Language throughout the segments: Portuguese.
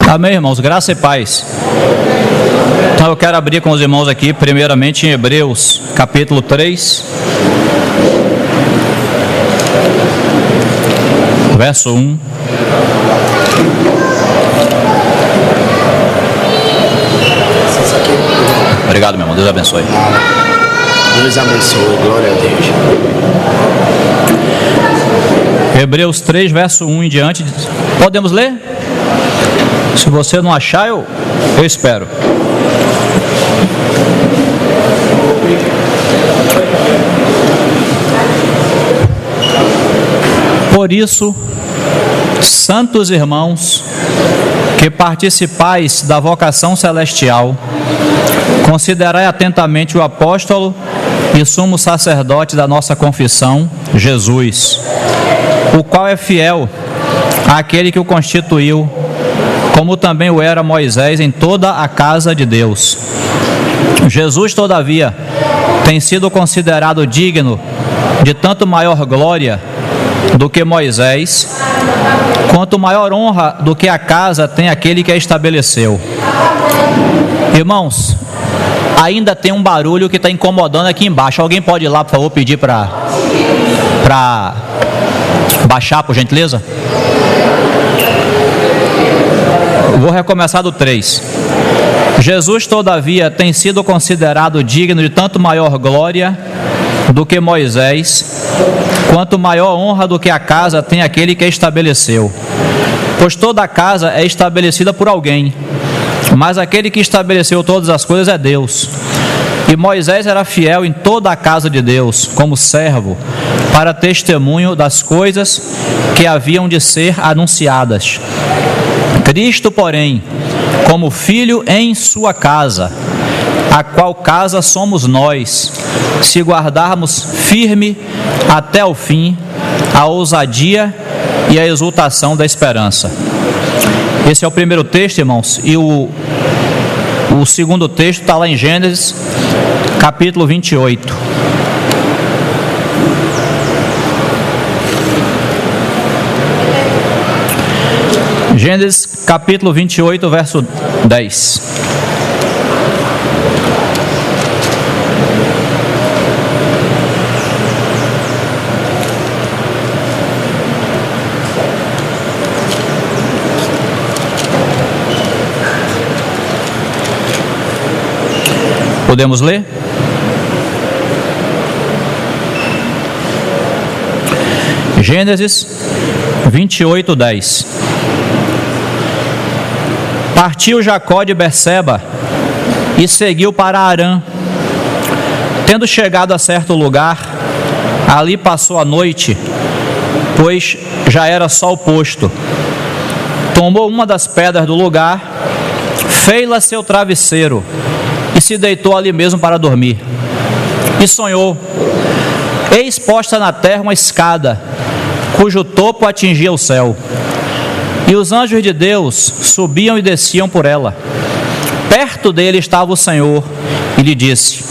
Amém, irmãos, graça e paz. Então eu quero abrir com os irmãos aqui, primeiramente em Hebreus, capítulo 3, verso 1. Obrigado, meu irmão, Deus abençoe. Deus abençoe, glória a Deus. Hebreus 3, verso 1 em diante. Podemos ler? Se você não achar, eu espero. Por isso, santos irmãos, que participais da vocação celestial, considerai atentamente o apóstolo e sumo sacerdote da nossa confissão, Jesus, o qual é fiel àquele que o constituiu, como também o era Moisés em toda a casa de Deus. Jesus, todavia, tem sido considerado digno de tanto maior glória do que Moisés, quanto maior honra do que a casa tem aquele que a estabeleceu. Irmãos, ainda tem um barulho que está incomodando aqui embaixo. Alguém pode ir lá, por favor, pedir para baixar, por gentileza? Vou recomeçar do 3. Jesus, todavia, tem sido considerado digno de tanto maior glória do que Moisés, quanto maior honra do que a casa tem aquele que a estabeleceu. Pois toda a casa é estabelecida por alguém, mas aquele que estabeleceu todas as coisas é Deus. E Moisés era fiel em toda a casa de Deus, como servo, para testemunho das coisas que haviam de ser anunciadas. Cristo, porém, como filho em sua casa, a qual casa somos nós, se guardarmos firme até o fim a ousadia e a exultação da esperança. Esse é o primeiro texto, irmãos, e o segundo texto está lá em Gênesis, capítulo 28. Gênesis, capítulo 28, verso 10. Podemos ler? Gênesis 28, 10. Partiu Jacó de Berseba e seguiu para Harã. Tendo chegado a certo lugar, ali passou a noite, pois já era sol posto. Tomou uma das pedras do lugar, fez-la seu travesseiro e se deitou ali mesmo para dormir. E sonhou: eis posta na terra uma escada, cujo topo atingia o céu. E os anjos de Deus subiam e desciam por ela. Perto dele estava o Senhor e lhe disse: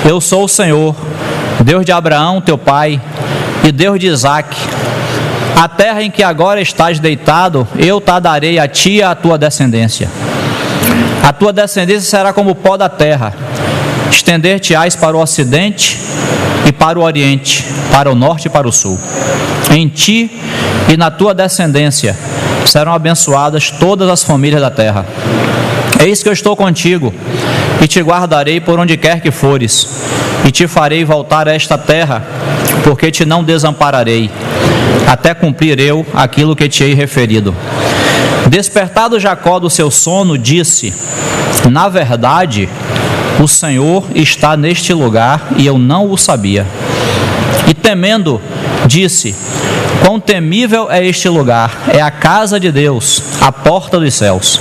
eu sou o Senhor, Deus de Abraão teu pai e Deus de Isaque. A terra em que agora estás deitado, eu te darei a ti e à tua descendência. A tua descendência será como o pó da terra. Estender-te-ás para o ocidente e para o oriente, para o norte e para o sul. Em ti e na tua descendência serão abençoadas todas as famílias da terra. Eis que eu estou contigo e te guardarei por onde quer que fores, e te farei voltar a esta terra, porque te não desampararei, até cumprir eu aquilo que te hei referido. Despertado Jacó do seu sono, disse: na verdade, o Senhor está neste lugar e eu não o sabia. E temendo, disse: quão temível é este lugar, é a casa de Deus, a porta dos céus.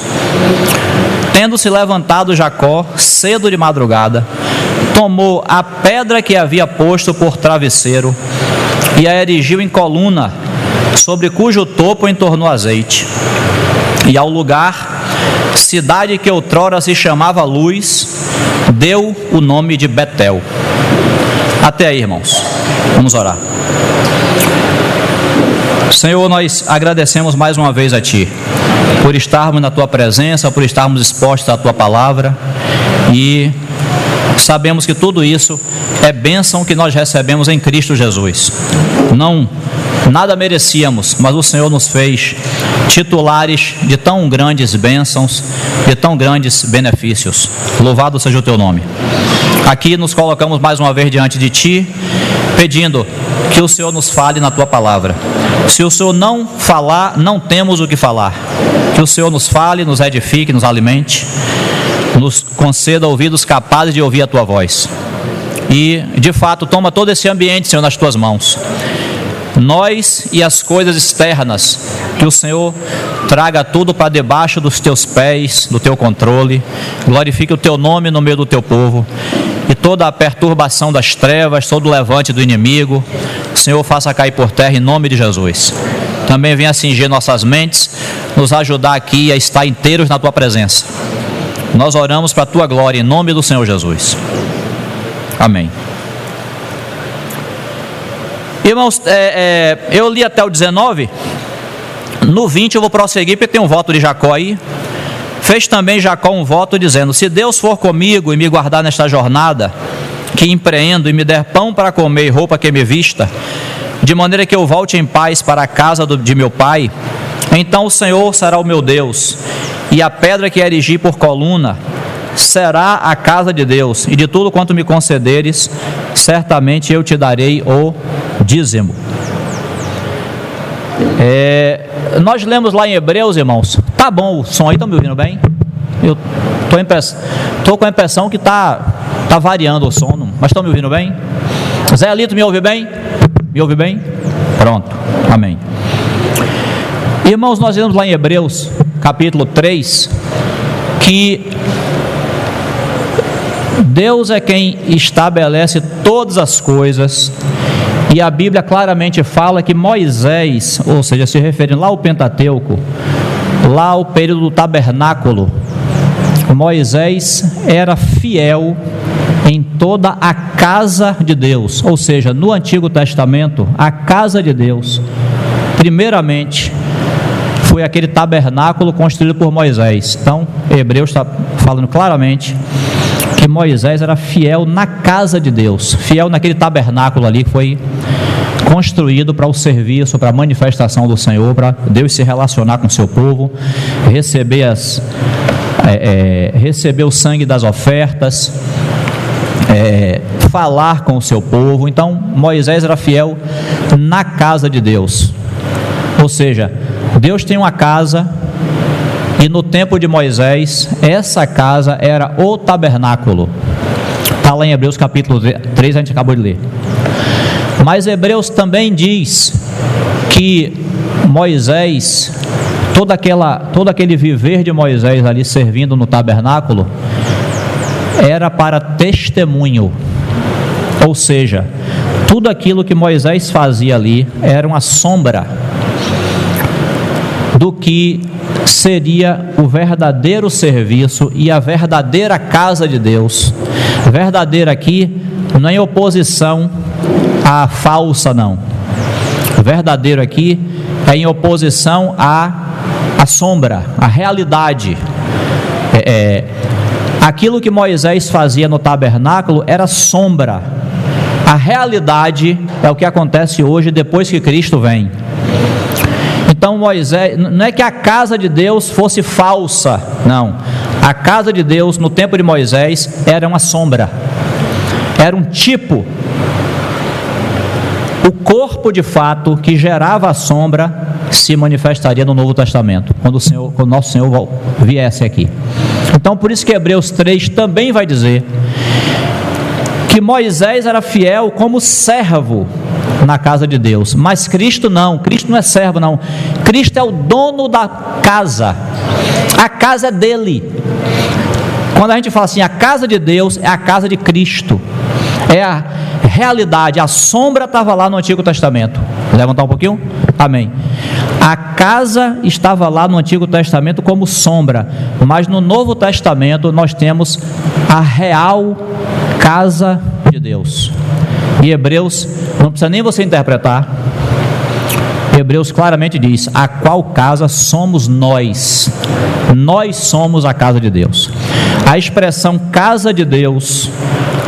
Tendo-se levantado Jacó, cedo de madrugada, tomou a pedra que havia posto por travesseiro e a erigiu em coluna, sobre cujo topo entornou azeite. E ao lugar, cidade que outrora se chamava Luz, deu o nome de Betel. Até aí, irmãos. Vamos orar. Senhor, nós agradecemos mais uma vez a Ti, por estarmos na Tua presença, por estarmos expostos à Tua palavra, e sabemos que tudo isso é bênção que nós recebemos em Cristo Jesus. Nada merecíamos, mas o Senhor nos fez titulares de tão grandes bênçãos, de tão grandes benefícios. Louvado seja o Teu nome. Aqui nos colocamos mais uma vez diante de Ti, pedindo que o Senhor nos fale na Tua palavra. Se o Senhor não falar, não temos o que falar. Que o Senhor nos fale, nos edifique, nos alimente, nos conceda ouvidos capazes de ouvir a Tua voz. E, de fato, toma todo esse ambiente, Senhor, nas Tuas mãos. Nós e as coisas externas, que o Senhor traga tudo para debaixo dos Teus pés, do Teu controle. Glorifique o Teu nome no meio do Teu povo. E toda a perturbação das trevas, todo o levante do inimigo, o Senhor faça cair por terra em nome de Jesus. Também venha cingir nossas mentes, nos ajudar aqui a estar inteiros na Tua presença. Nós oramos para a Tua glória em nome do Senhor Jesus. Amém. Irmãos, eu li até o 19, no 20 eu vou prosseguir porque tem um voto de Jacó aí. Fez também Jacó um voto dizendo: se Deus for comigo e me guardar nesta jornada que empreendo, e me der pão para comer e roupa que me vista, de maneira que eu volte em paz para a casa de meu pai, então o Senhor será o meu Deus, e a pedra que erigi por coluna será a casa de Deus, e de tudo quanto me concederes, certamente eu te darei o dízimo. Nós lemos lá em Hebreus, irmãos. Tá bom o som aí, estão me ouvindo bem? Eu estou com a impressão que está variando o som, mas estão me ouvindo bem? Zé Alito, me ouve bem? Me ouve bem? Pronto, amém. Irmãos, nós lemos lá em Hebreus, capítulo 3, que Deus é quem estabelece todas as coisas, e a Bíblia claramente fala que Moisés, ou seja, se referindo lá ao Pentateuco, lá ao período do tabernáculo, Moisés era fiel em toda a casa de Deus, ou seja, no Antigo Testamento, a casa de Deus, primeiramente, foi aquele tabernáculo construído por Moisés. Então, Hebreus está falando claramente que Moisés era fiel na casa de Deus, fiel naquele tabernáculo ali que foi construído para o serviço, para a manifestação do Senhor, para Deus se relacionar com o seu povo, receber o sangue das ofertas, falar com o seu povo. Então Moisés era fiel na casa de Deus, ou seja, Deus tem uma casa, e no tempo de Moisés, essa casa era o tabernáculo. Está lá em Hebreus capítulo 3, a gente acabou de ler. Mas Hebreus também diz que Moisés, todo aquele viver de Moisés ali servindo no tabernáculo, era para testemunho. Ou seja, tudo aquilo que Moisés fazia ali era uma sombra do que seria o verdadeiro serviço e a verdadeira casa de Deus. Verdadeira aqui não é em oposição à falsa, não. Verdadeiro aqui é em oposição à sombra, à realidade. Aquilo que Moisés fazia no tabernáculo era sombra. A realidade é o que acontece hoje depois que Cristo vem. Então Moisés, não é que a casa de Deus fosse falsa, não. A casa de Deus no tempo de Moisés era uma sombra, era um tipo. O corpo de fato que gerava a sombra se manifestaria no Novo Testamento, quando o nosso Senhor viesse aqui. Então por isso que Hebreus 3 também vai dizer que Moisés era fiel como servo na casa de Deus, mas Cristo não é servo, não. Cristo é o dono da casa, a casa é dele. Quando a gente fala assim, a casa de Deus é a casa de Cristo, é a realidade. A sombra estava lá no Antigo Testamento. Levantar um pouquinho? Amém. A casa estava lá no Antigo Testamento como sombra, mas no Novo Testamento nós temos a real casa de Deus. E Hebreus, não precisa nem você interpretar, Hebreus claramente diz: a qual casa somos nós? Nós somos a casa de Deus. A expressão casa de Deus,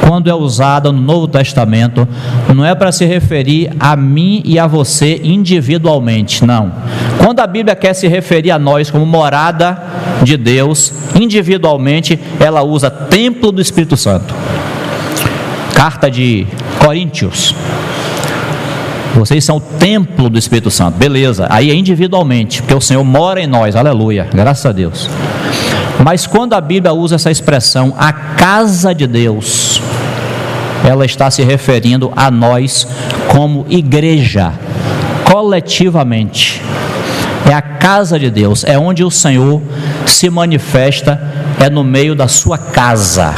quando é usada no Novo Testamento, não é para se referir a mim e a você individualmente, não. Quando a Bíblia quer se referir a nós como morada de Deus, individualmente, ela usa templo do Espírito Santo. Carta de Coríntios: vocês são o templo do Espírito Santo. Beleza, aí é individualmente, porque o Senhor mora em nós, aleluia, graças a Deus. Mas quando a Bíblia usa essa expressão, a casa de Deus, ela está se referindo a nós como igreja, coletivamente. É a casa de Deus, é onde o Senhor se manifesta, é no meio da sua casa,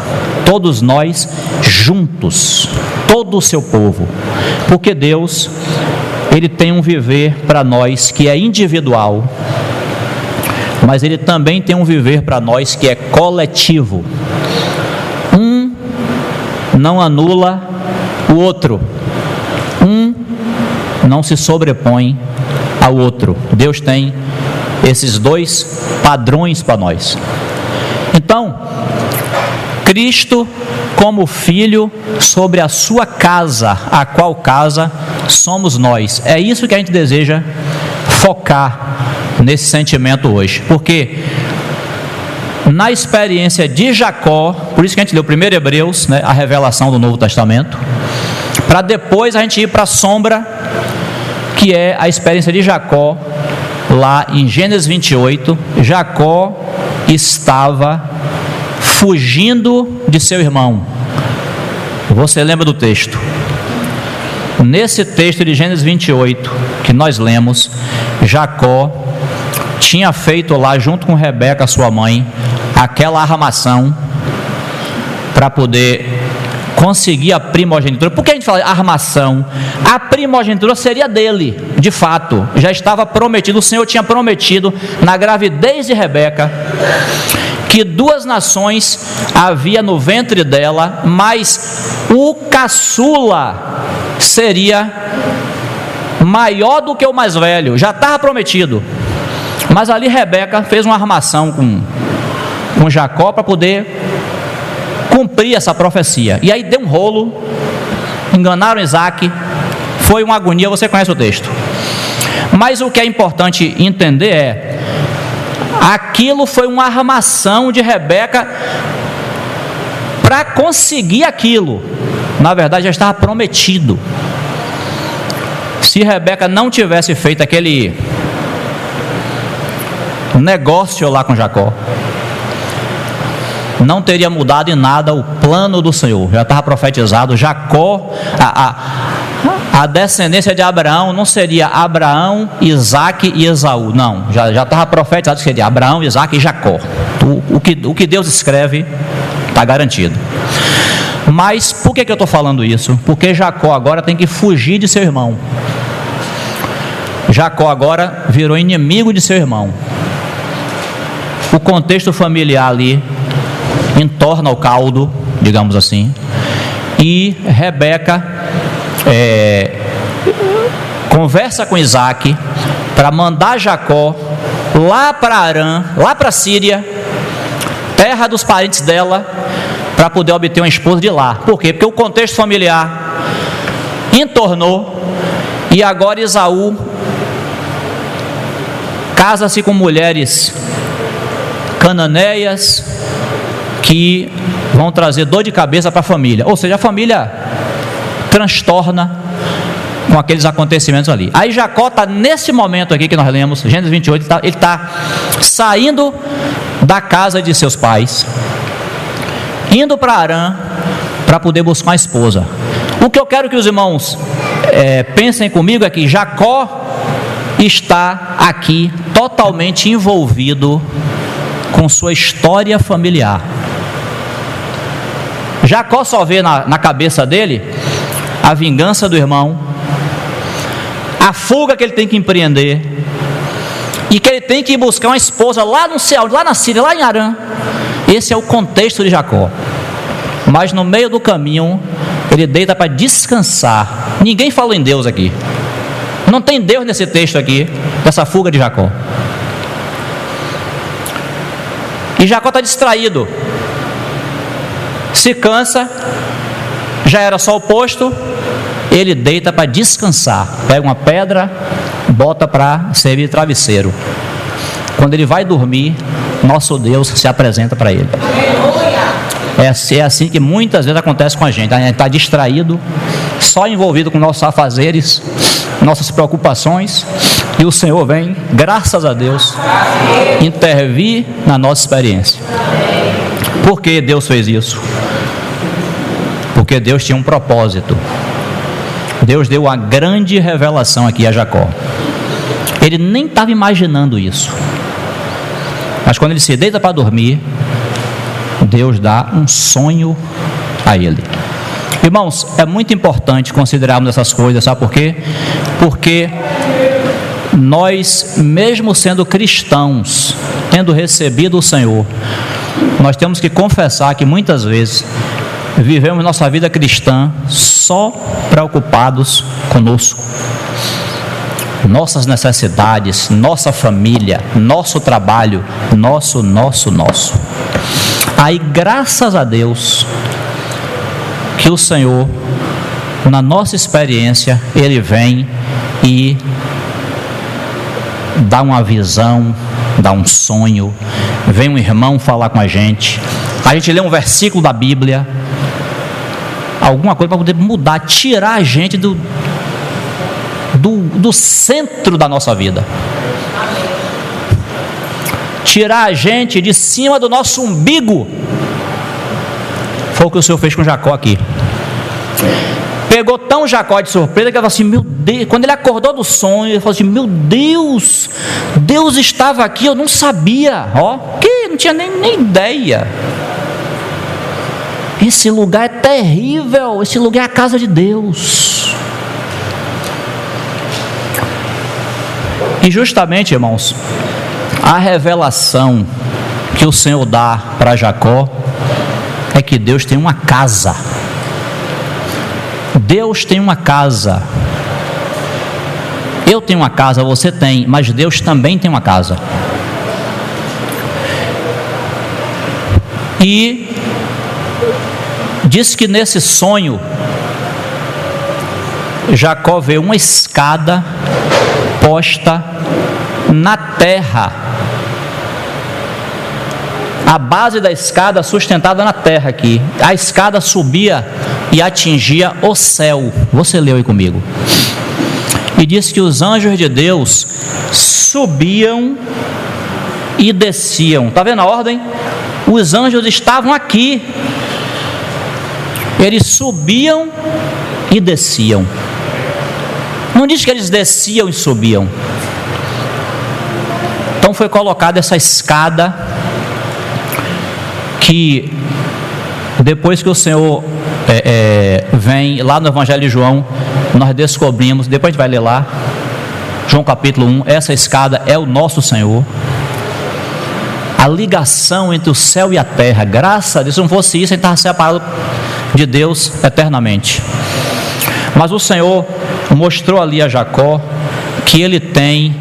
todos nós juntos, todo o seu povo, porque Deus, Ele tem um viver para nós que é individual, mas Ele também tem um viver para nós que é coletivo. Um não anula o outro, um não se sobrepõe ao outro. Deus tem esses dois padrões para nós. Então, Cristo como Filho sobre a sua casa, a qual casa somos nós. É isso que a gente deseja focar nesse sentimento hoje, porque na experiência de Jacó, por isso que a gente leu primeiro Hebreus, né, a revelação do Novo Testamento, para depois a gente ir para a sombra, que é a experiência de Jacó, lá em Gênesis 28, Jacó estava fugindo de seu irmão. Você lembra do texto? Nesse texto de Gênesis 28, que nós lemos, Jacó tinha feito lá, junto com Rebeca, sua mãe, aquela armação para poder conseguir a primogenitura. Por que a gente fala armação? A primogenitura seria dele, de fato, já estava prometido. O Senhor tinha prometido na gravidez de Rebeca que 2 nações havia no ventre dela, mas o caçula seria maior do que o mais velho, já estava prometido. Mas ali Rebeca fez uma armação com Jacó para poder cumprir essa profecia. E aí deu um rolo, enganaram Isaac, foi uma agonia, você conhece o texto. Mas o que é importante entender é, aquilo foi uma armação de Rebeca para conseguir aquilo. Na verdade já estava prometido. Se Rebeca não tivesse feito aquele negócio lá com Jacó, não teria mudado em nada o plano do Senhor. Já estava profetizado. Jacó, a descendência de Abraão não seria Abraão, Isaac e Esaú, não, já estava profetizado que seria Abraão, Isaac e Jacó. O que Deus escreve está garantido. Mas por que eu estou falando isso? Porque Jacó agora tem que fugir de seu irmão. Jacó agora virou inimigo de seu irmão. O contexto familiar ali entorna o caldo, digamos assim, e Rebeca conversa com Isaac para mandar Jacó lá para Arã, lá para a Síria, terra dos parentes dela, para poder obter uma esposa de lá. Por quê? Porque o contexto familiar entornou, e agora Esaú casa-se com mulheres cananeias que vão trazer dor de cabeça para a família, ou seja, a família transtorna com aqueles acontecimentos ali. Aí Jacó está nesse momento aqui que nós lemos, Gênesis 28, ele está saindo da casa de seus pais, indo para Arã, para poder buscar uma esposa. O que eu quero que os irmãos pensem comigo é que Jacó está aqui totalmente envolvido com sua história familiar. Jacó só vê na cabeça dele a vingança do irmão, a fuga que ele tem que empreender, e que ele tem que ir buscar uma esposa lá no céu, lá na Síria, lá em Arã. Esse é o contexto de Jacó. Mas no meio do caminho ele deita para descansar. Ninguém falou em Deus aqui, Não tem Deus nesse texto aqui, dessa fuga de Jacó. E Jacó está distraído, se cansa, já era só o posto, ele deita para descansar, pega uma pedra, bota para servir de travesseiro. Quando ele vai dormir, nosso Deus se apresenta para ele. É assim que muitas vezes acontece com a gente está distraído, só envolvido com nossos afazeres, nossas preocupações, e o Senhor vem, graças a Deus, intervir na nossa experiência. Por que Deus fez isso? Porque Deus tinha um propósito. Deus deu uma grande revelação aqui a Jacó. Ele nem estava imaginando isso, mas quando ele se deita para dormir, Deus dá um sonho a ele. Irmãos, é muito importante considerarmos essas coisas, sabe por quê? Porque nós, mesmo sendo cristãos, tendo recebido o Senhor, nós temos que confessar que muitas vezes vivemos nossa vida cristã só preocupados conosco, nossas necessidades, nossa família, nosso trabalho, nosso. Aí, graças a Deus, que o Senhor, na nossa experiência, Ele vem e dá uma visão, dá um sonho, vem um irmão falar com a gente lê um versículo da Bíblia, alguma coisa para poder mudar, tirar a gente do centro da nossa vida, tirar a gente de cima do nosso umbigo. Foi o que o Senhor fez com Jacó aqui. Pegou tão Jacó de surpresa que ele falou assim: meu Deus, quando ele acordou do sonho, ele falou assim: meu Deus, Deus estava aqui, eu não sabia, não tinha nem ideia. Esse lugar é terrível, esse lugar é a casa de Deus. E justamente, irmãos, a revelação que o Senhor dá para Jacó é que Deus tem uma casa. Deus tem uma casa. Eu tenho uma casa, você tem, mas Deus também tem uma casa. E diz que nesse sonho Jacó vê uma escada posta na terra, a base da escada sustentada na terra aqui. A escada subia e atingia o céu. Você leu aí comigo. E diz que os anjos de Deus subiam e desciam. Está vendo a ordem? Os anjos estavam aqui, eles subiam e desciam. Não diz que eles desciam e subiam. Então foi colocada essa escada, que depois que o Senhor vem lá no Evangelho de João, nós descobrimos, depois a gente vai ler lá, João capítulo 1, essa escada é o nosso Senhor, a ligação entre o céu e a terra. Graças a Deus, se não fosse isso, a gente estava separado de Deus eternamente. Mas o Senhor mostrou ali a Jacó que ele tem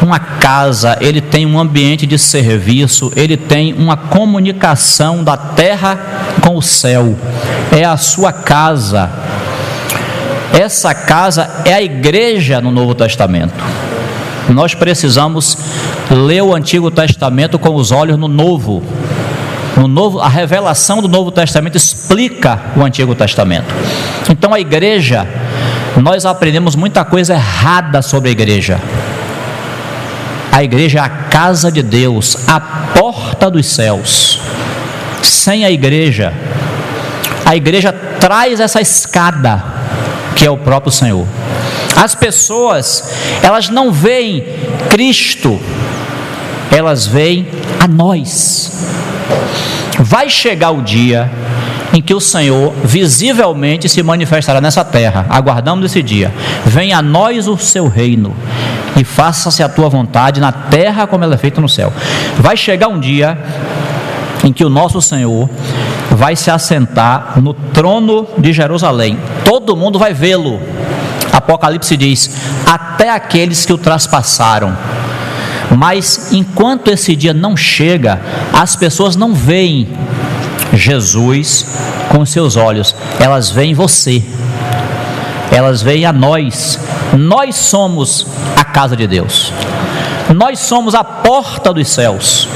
uma casa, ele tem um ambiente de serviço, ele tem uma comunicação da terra com o céu. É a sua casa. Essa casa é a igreja no Novo Testamento. Nós precisamos ler o Antigo Testamento com os olhos no Novo. No Novo, a revelação do Novo Testamento explica o Antigo Testamento. Então a igreja, nós aprendemos muita coisa errada sobre a igreja. A igreja é a casa de Deus, a porta dos céus. Sem a igreja traz essa escada, que é o próprio Senhor. As pessoas, elas não veem Cristo, elas veem a nós. Vai chegar o dia em que o Senhor visivelmente se manifestará nessa terra. Aguardamos esse dia. Venha a nós o seu reino e faça-se a tua vontade na terra como ela é feita no céu. Vai chegar um dia em que o nosso Senhor vai se assentar no trono de Jerusalém. Todo mundo vai vê-lo. Apocalipse diz: até aqueles que o traspassaram. Mas enquanto esse dia não chega, as pessoas não veem Jesus com seus olhos, elas veem você, elas veem a nós. Nós somos a casa de Deus, nós somos a porta dos céus.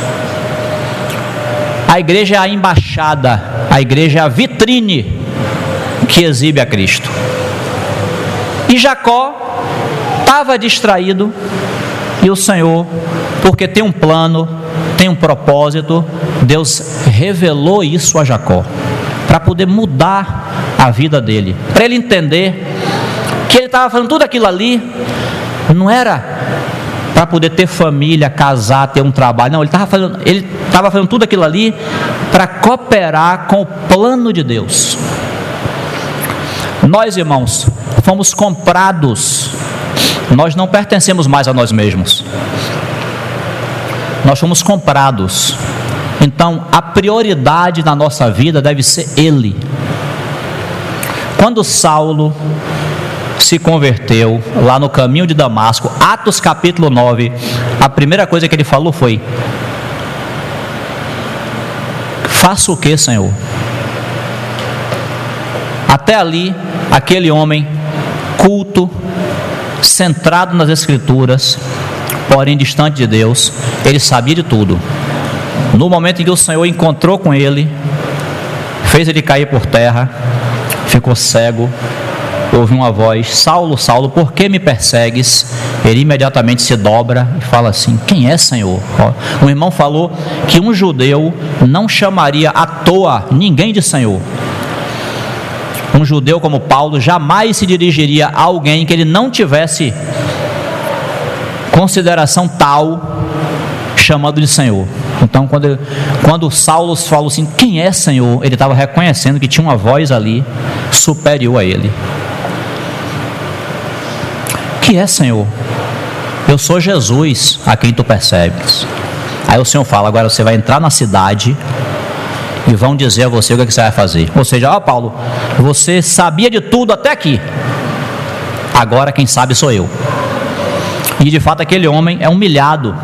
A igreja é a embaixada, a igreja é a vitrine que exibe a Cristo. E Jacó estava distraído, e o Senhor, porque tem um plano, tem um propósito, Deus revelou isso a Jacó, para poder mudar a vida dele, para ele entender que ele estava fazendo tudo aquilo ali, não era para poder ter família, casar, ter um trabalho, não, ele estava fazendo tudo aquilo ali para cooperar com o plano de Deus. Nós, irmãos, fomos comprados, nós não pertencemos mais a nós mesmos, nós fomos comprados. Então a prioridade na nossa vida deve ser Ele. Quando Saulo se converteu lá no caminho de Damasco, Atos capítulo 9, a primeira coisa que ele falou foi: faço o que, Senhor? Até ali, aquele homem culto, centrado nas Escrituras, porém distante de Deus, ele sabia de tudo. No momento em que o Senhor encontrou com ele, fez ele cair por terra, ficou cego, ouve uma voz: Saulo, Saulo, por que me persegues? Ele imediatamente se dobra e fala assim: quem é, Senhor? O irmão falou que um judeu não chamaria à toa ninguém de Senhor. Um judeu como Paulo jamais se dirigiria a alguém que ele não tivesse consideração tal, chamando de Senhor. Então quando Saulo falou assim: quem é, Senhor? Ele estava reconhecendo que tinha uma voz ali superior a ele. Que é, Senhor? Eu sou Jesus a quem tu percebes. Aí o Senhor fala: agora você vai entrar na cidade e vão dizer a você o que você vai fazer. Ou seja, Paulo, você sabia de tudo até aqui, agora quem sabe sou eu. E de fato aquele homem é humilhado,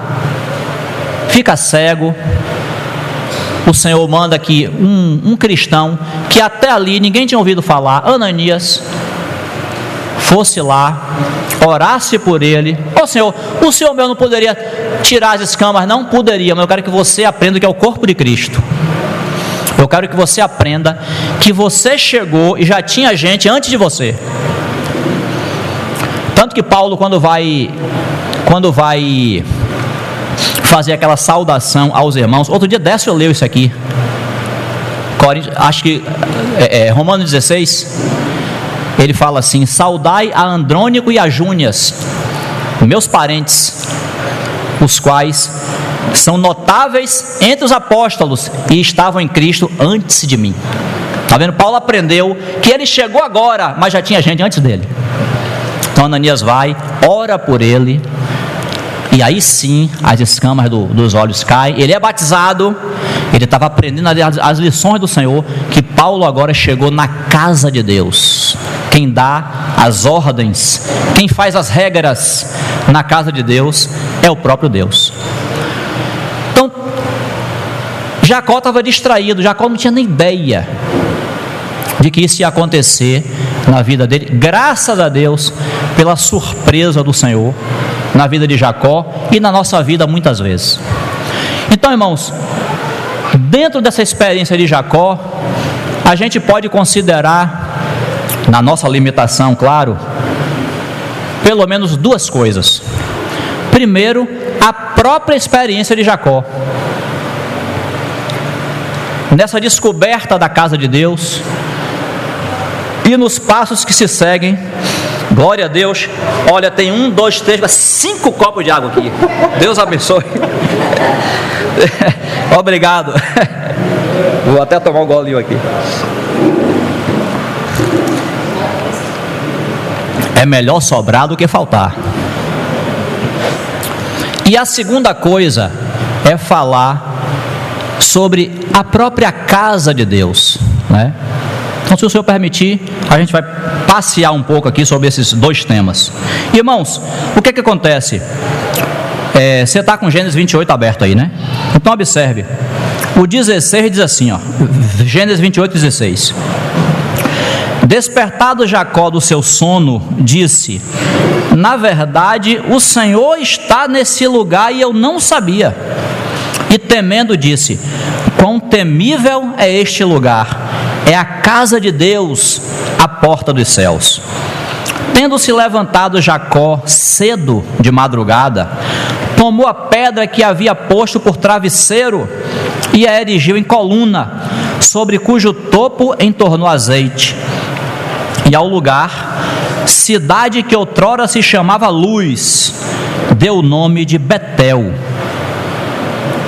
fica cego. O Senhor manda que um cristão, que até ali ninguém tinha ouvido falar, Ananias, fosse lá, orasse por ele. Senhor, o Senhor meu não poderia tirar as escamas? Não poderia, mas eu quero que você aprenda que é o corpo de Cristo. Eu quero que você aprenda que você chegou e já tinha gente antes de você. Tanto que Paulo, quando vai fazer aquela saudação aos irmãos, outro dia Décio leu isso aqui, acho que Romanos 16, ele fala assim: saudai a Andrônico e a Júnias, meus parentes, os quais são notáveis entre os apóstolos e estavam em Cristo antes de mim. Está vendo? Paulo aprendeu que ele chegou agora, mas já tinha gente antes dele. Então Ananias vai, ora por ele, e aí sim as escamas dos olhos caem. Ele é batizado. Ele estava aprendendo as lições do Senhor, que Paulo agora chegou na casa de Deus. Quem dá as ordens, quem faz as regras na casa de Deus é o próprio Deus. Então Jacó estava distraído, Jacó não tinha nem ideia de que isso ia acontecer na vida dele. Graças a Deus pela surpresa do Senhor na vida de Jacó e na nossa vida muitas vezes. Então, irmãos, dentro dessa experiência de Jacó, a gente pode considerar, na nossa limitação, claro, pelo menos duas coisas. Primeiro, a própria experiência de Jacó, nessa descoberta da casa de Deus e nos passos que se seguem. Glória a Deus. Olha, tem 1, 2, 3, 5 copos de água aqui. Deus abençoe. Obrigado. Vou até tomar um golinho aqui. É melhor sobrar do que faltar. E a segunda coisa é falar sobre a própria casa de Deus, né? Então, se o Senhor permitir, a gente vai passear um pouco aqui sobre esses dois temas. Irmãos, o que acontece? Você está com Gênesis 28 aberto aí, né? Então observe, o 16 diz assim, ó, Gênesis 28, 16: Despertado Jacó do seu sono, disse: na verdade, o Senhor está nesse lugar e eu não sabia. E temendo disse: quão temível é este lugar! É a casa de Deus, a porta dos céus. Tendo-se levantado Jacó cedo de madrugada, tomou a pedra que havia posto por travesseiro e a erigiu em coluna, sobre cujo topo entornou azeite. E ao lugar, cidade que outrora se chamava Luz, deu o nome de Betel.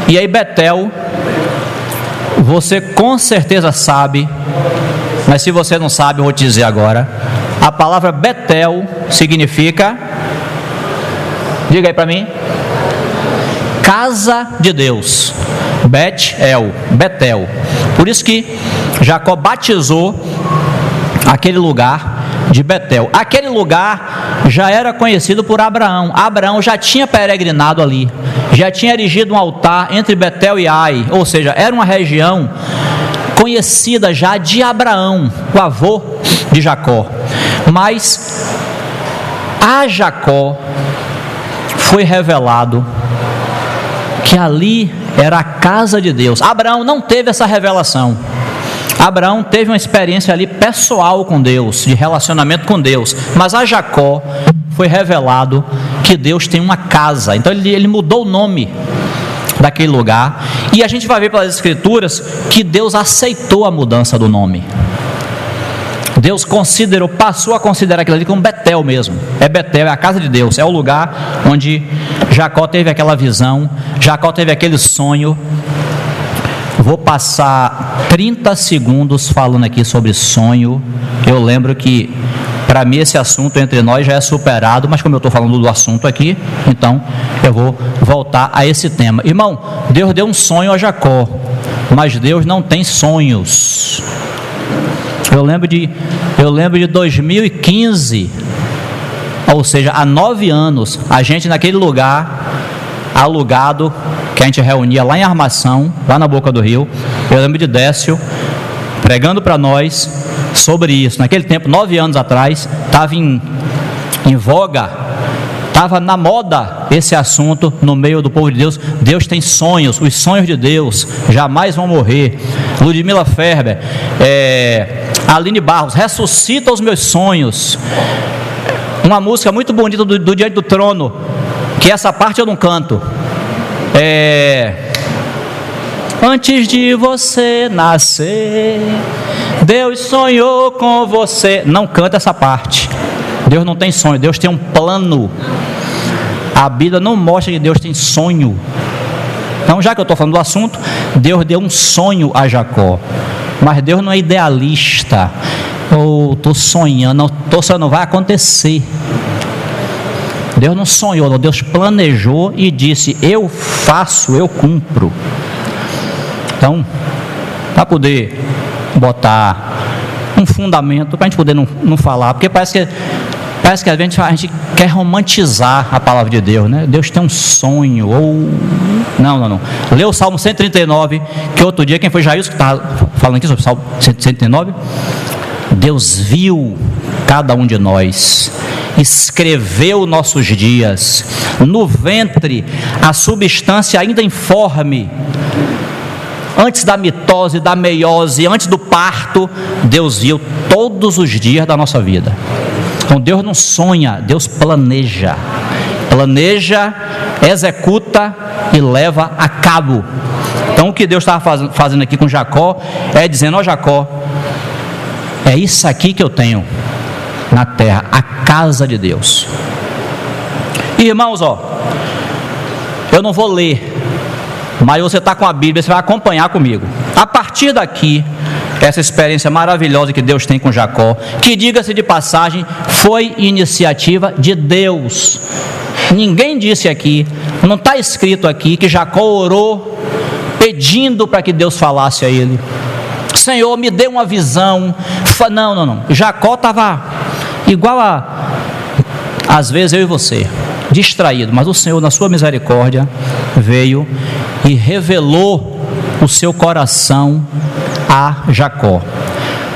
E aí Betel, você com certeza sabe, mas se você não sabe, eu vou te dizer agora. A palavra Betel significa, diga aí para mim, casa de Deus. Bet-el, Betel. Por isso que Jacó batizou aquele lugar de Betel. Aquele lugar já era conhecido por Abraão. Abraão já tinha peregrinado ali, já tinha erigido um altar entre Betel e Ai, ou seja, era uma região conhecida já de Abraão, o avô de Jacó. Mas a Jacó foi revelado que ali era a casa de Deus. Abraão não teve essa revelação. Abraão teve uma experiência ali pessoal com Deus, de relacionamento com Deus, mas a Jacó foi revelado que Deus tem uma casa. Então ele mudou o nome daquele lugar, e a gente vai ver pelas escrituras que Deus aceitou a mudança do nome. Deus passou a considerar aquilo ali como Betel mesmo. É Betel, é a casa de Deus, é o lugar onde Jacó teve aquela visão, Jacó teve aquele sonho. Vou passar 30 segundos falando aqui sobre sonho. Eu lembro que para mim esse assunto entre nós já é superado, mas como eu estou falando do assunto aqui, então eu vou voltar a esse tema. Irmão, Deus deu um sonho a Jacó, mas Deus não tem sonhos. Eu lembro de 2015, ou seja, há 9 anos, a gente naquele lugar alugado, que a gente reunia lá em Armação, lá na boca do rio. Eu lembro de Décio pregando para nós sobre isso. Naquele tempo, 9 anos atrás, estava em voga, estava na moda esse assunto no meio do povo de Deus. Deus tem sonhos, os sonhos de Deus jamais vão morrer. Ludmila Ferber, Aline Barros, ressuscita os meus sonhos. Uma música muito bonita do Diante do Trono, que essa parte eu não canto. Antes de você nascer, Deus sonhou com você. Não canta essa parte. Deus não tem sonho, Deus tem um plano. A Bíblia não mostra que Deus tem sonho. Então, já que eu estou falando do assunto, Deus deu um sonho a Jacó, mas Deus não é idealista. Estou sonhando, não vai acontecer. Deus não sonhou, não. Deus planejou e disse: eu faço, eu cumpro. Então, para poder botar um fundamento, para a gente poder não falar, porque parece que a gente quer romantizar a palavra de Deus, né? Deus tem um sonho, ou... Não. Lê o Salmo 139, que outro dia, quem foi Jair que estava falando aqui sobre o Salmo 139? Deus viu cada um de nós, escreveu nossos dias, no ventre a substância ainda informe, antes da mitose, da meiose, antes do parto, Deus viu todos os dias da nossa vida. Então Deus não sonha, Deus planeja, executa e leva a cabo. Então o que Deus estava fazendo aqui com Jacó, é dizendo: ó Jacó, é isso aqui que eu tenho na terra, a casa de Deus. Irmãos, eu não vou ler, mas você está com a Bíblia, você vai acompanhar comigo. A partir daqui, essa experiência maravilhosa que Deus tem com Jacó, que, diga-se de passagem, foi iniciativa de Deus. Ninguém disse aqui, não está escrito aqui que Jacó orou pedindo para que Deus falasse a ele: Senhor, me dê uma visão, Não. Jacó estava igual às vezes eu e você, distraído, mas o Senhor, na sua misericórdia, veio e revelou o seu coração a Jacó.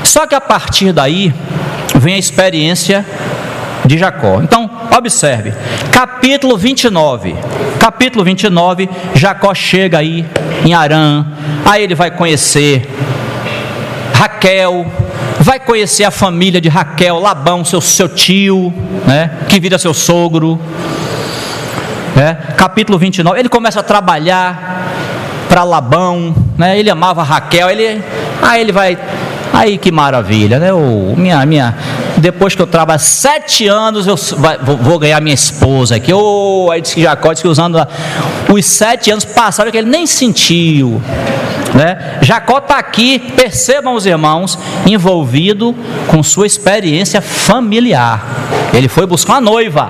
Só que a partir daí vem a experiência de Jacó. Então, observe, capítulo 29, Jacó chega aí em Harã, aí ele vai conhecer Raquel, vai conhecer a família de Raquel, Labão, seu tio, né, que vira seu sogro, capítulo 29, ele começa a trabalhar para Labão, né, ele amava Raquel, ele vai, aí que maravilha, né, depois que eu trabalho 7 anos, eu vou ganhar minha esposa aqui, aí diz que Jacó, diz que usando os 7 anos passaram que ele nem sentiu, né? Jacó está aqui, percebam os irmãos, envolvido com sua experiência familiar. Ele foi buscar uma noiva.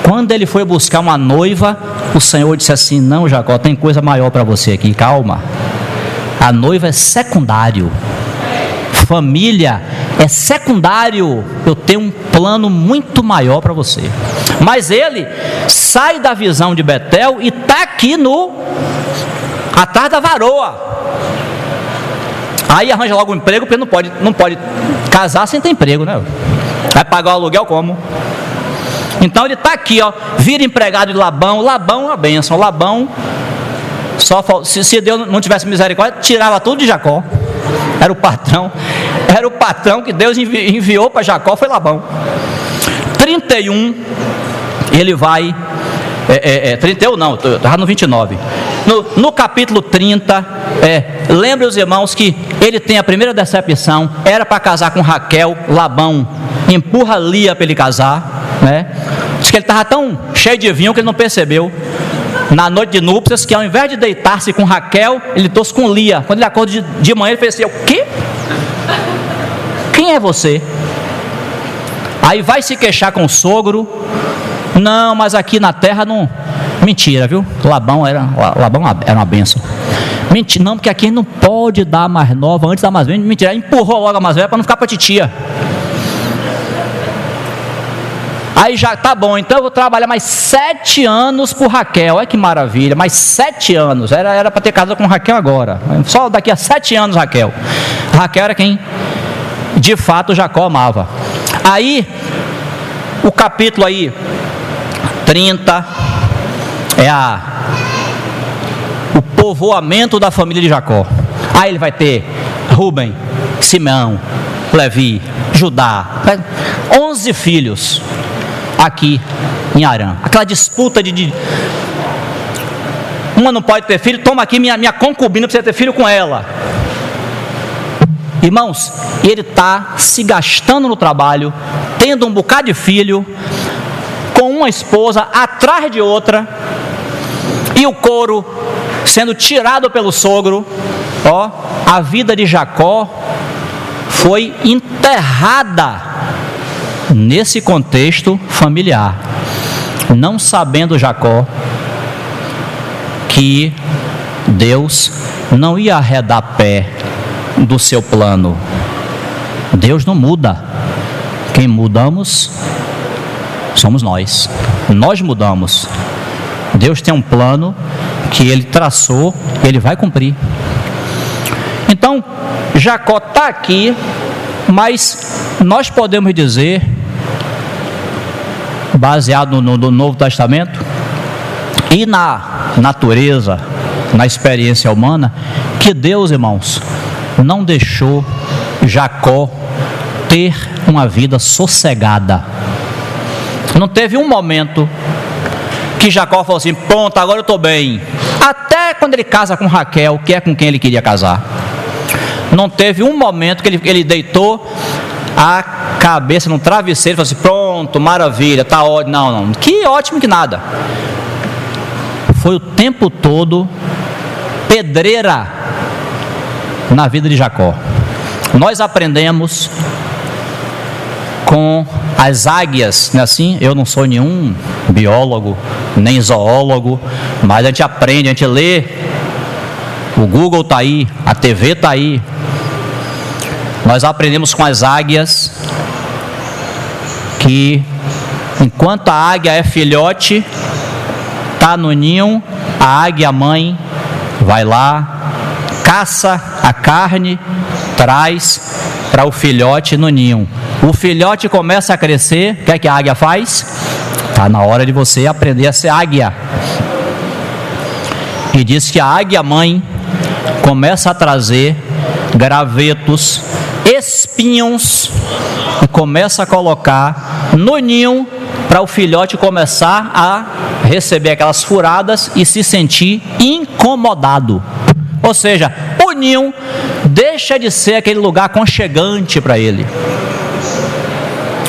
Quando ele foi buscar uma noiva, o Senhor disse assim: não, Jacó, tem coisa maior para você aqui, calma. A noiva é secundário, família é secundário, eu tenho um plano muito maior para você. Mas ele sai da visão de Betel e está aqui atrás da varoa. Aí arranja logo um emprego, porque não pode casar sem ter emprego, né? Vai pagar o aluguel como? Então ele está aqui, vira empregado de Labão. Labão é uma bênção. Labão, se Deus não tivesse misericórdia, tirava tudo de Jacó. Era o patrão que Deus enviou para Jacó, foi Labão. 31, ele vai, 31 não, estava no 29. No capítulo 30, lembre os irmãos que ele tem a primeira decepção, era para casar com Raquel, Labão empurra Lia para ele casar, né? Diz que ele estava tão cheio de vinho que ele não percebeu, na noite de núpcias, que ao invés de deitar-se com Raquel, ele trouxe com Lia. Quando ele acordou de manhã, ele fez assim: o quê? Quem é você? Aí vai se queixar com o sogro. Não, mas aqui na terra não. Mentira, viu? Labão era uma bênção. Mentira, não, porque aqui não pode dar mais nova antes da mais velha. Mentira, empurrou logo a mais velha para não ficar para titia. Aí já tá bom, então eu vou trabalhar mais 7 anos por Raquel. Olha que maravilha, mais 7 anos. Era para ter casado com Raquel agora. Só daqui a 7 anos, Raquel. Raquel era quem de fato Jacó amava. Aí, o capítulo aí 30 o povoamento da família de Jacó. Aí ele vai ter Rubem, Simeão, Levi, Judá, 11 filhos aqui em Harã. Aquela disputa de uma não pode ter filho, toma aqui minha concubina para você ter filho com ela. Irmãos, ele está se gastando no trabalho, tendo um bocado de filho, com uma esposa atrás de outra, e o couro sendo tirado pelo sogro. A vida de Jacó foi enterrada nesse contexto familiar, não sabendo Jacó que Deus não ia arredar pé do seu plano. Deus não muda, quem mudamos somos nós mudamos. Deus tem um plano que Ele traçou, Ele vai cumprir. Então, Jacó está aqui, mas nós podemos dizer, baseado no Novo Testamento e na natureza, na experiência humana, que Deus, irmãos, não deixou Jacó ter uma vida sossegada. Não teve um momento que Jacó falou assim: pronto, agora eu estou bem. Até quando ele casa com Raquel, que é com quem ele queria casar, não teve um momento que ele deitou a cabeça no travesseiro e falou assim: pronto, maravilha, está ótimo. Não, que ótimo que nada. Foi o tempo todo pedreira na vida de Jacó. Nós aprendemos com as águias, não é assim? Eu não sou nenhum biólogo, nem zoólogo, mas a gente aprende, a gente lê. O Google está aí, a TV está aí. Nós aprendemos com as águias que enquanto a águia é filhote, está no ninho, a águia mãe vai lá, caça a carne, traz para o filhote no ninho. O filhote começa a crescer, o que a águia faz? Está na hora de você aprender a ser águia. E diz que a águia mãe começa a trazer gravetos, espinhos, e começa a colocar no ninho para o filhote começar a receber aquelas furadas e se sentir incomodado. Ou seja, o ninho deixa de ser aquele lugar aconchegante para ele.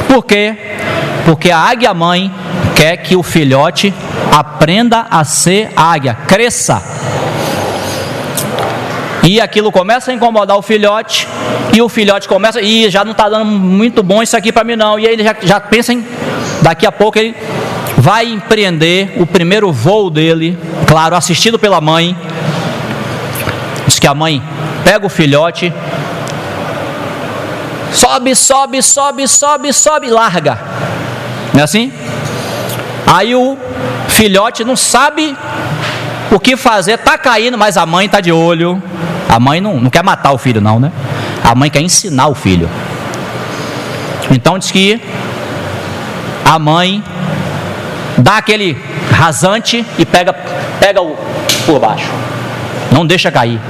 Por quê? Porque a águia mãe quer que o filhote aprenda a ser águia, cresça. E aquilo começa a incomodar o filhote, e o filhote começa, já não está dando muito bom isso aqui para mim não, e aí ele já pensa em, daqui a pouco ele vai empreender o primeiro voo dele, claro, assistido pela mãe. Diz que a mãe pega o filhote, sobe, larga, não é assim? Aí o filhote não sabe o que fazer, está caindo, mas a mãe está de olho. A mãe não quer matar o filho não, né? A mãe quer ensinar o filho. Então diz que a mãe dá aquele rasante e pega o por baixo. Não deixa cair.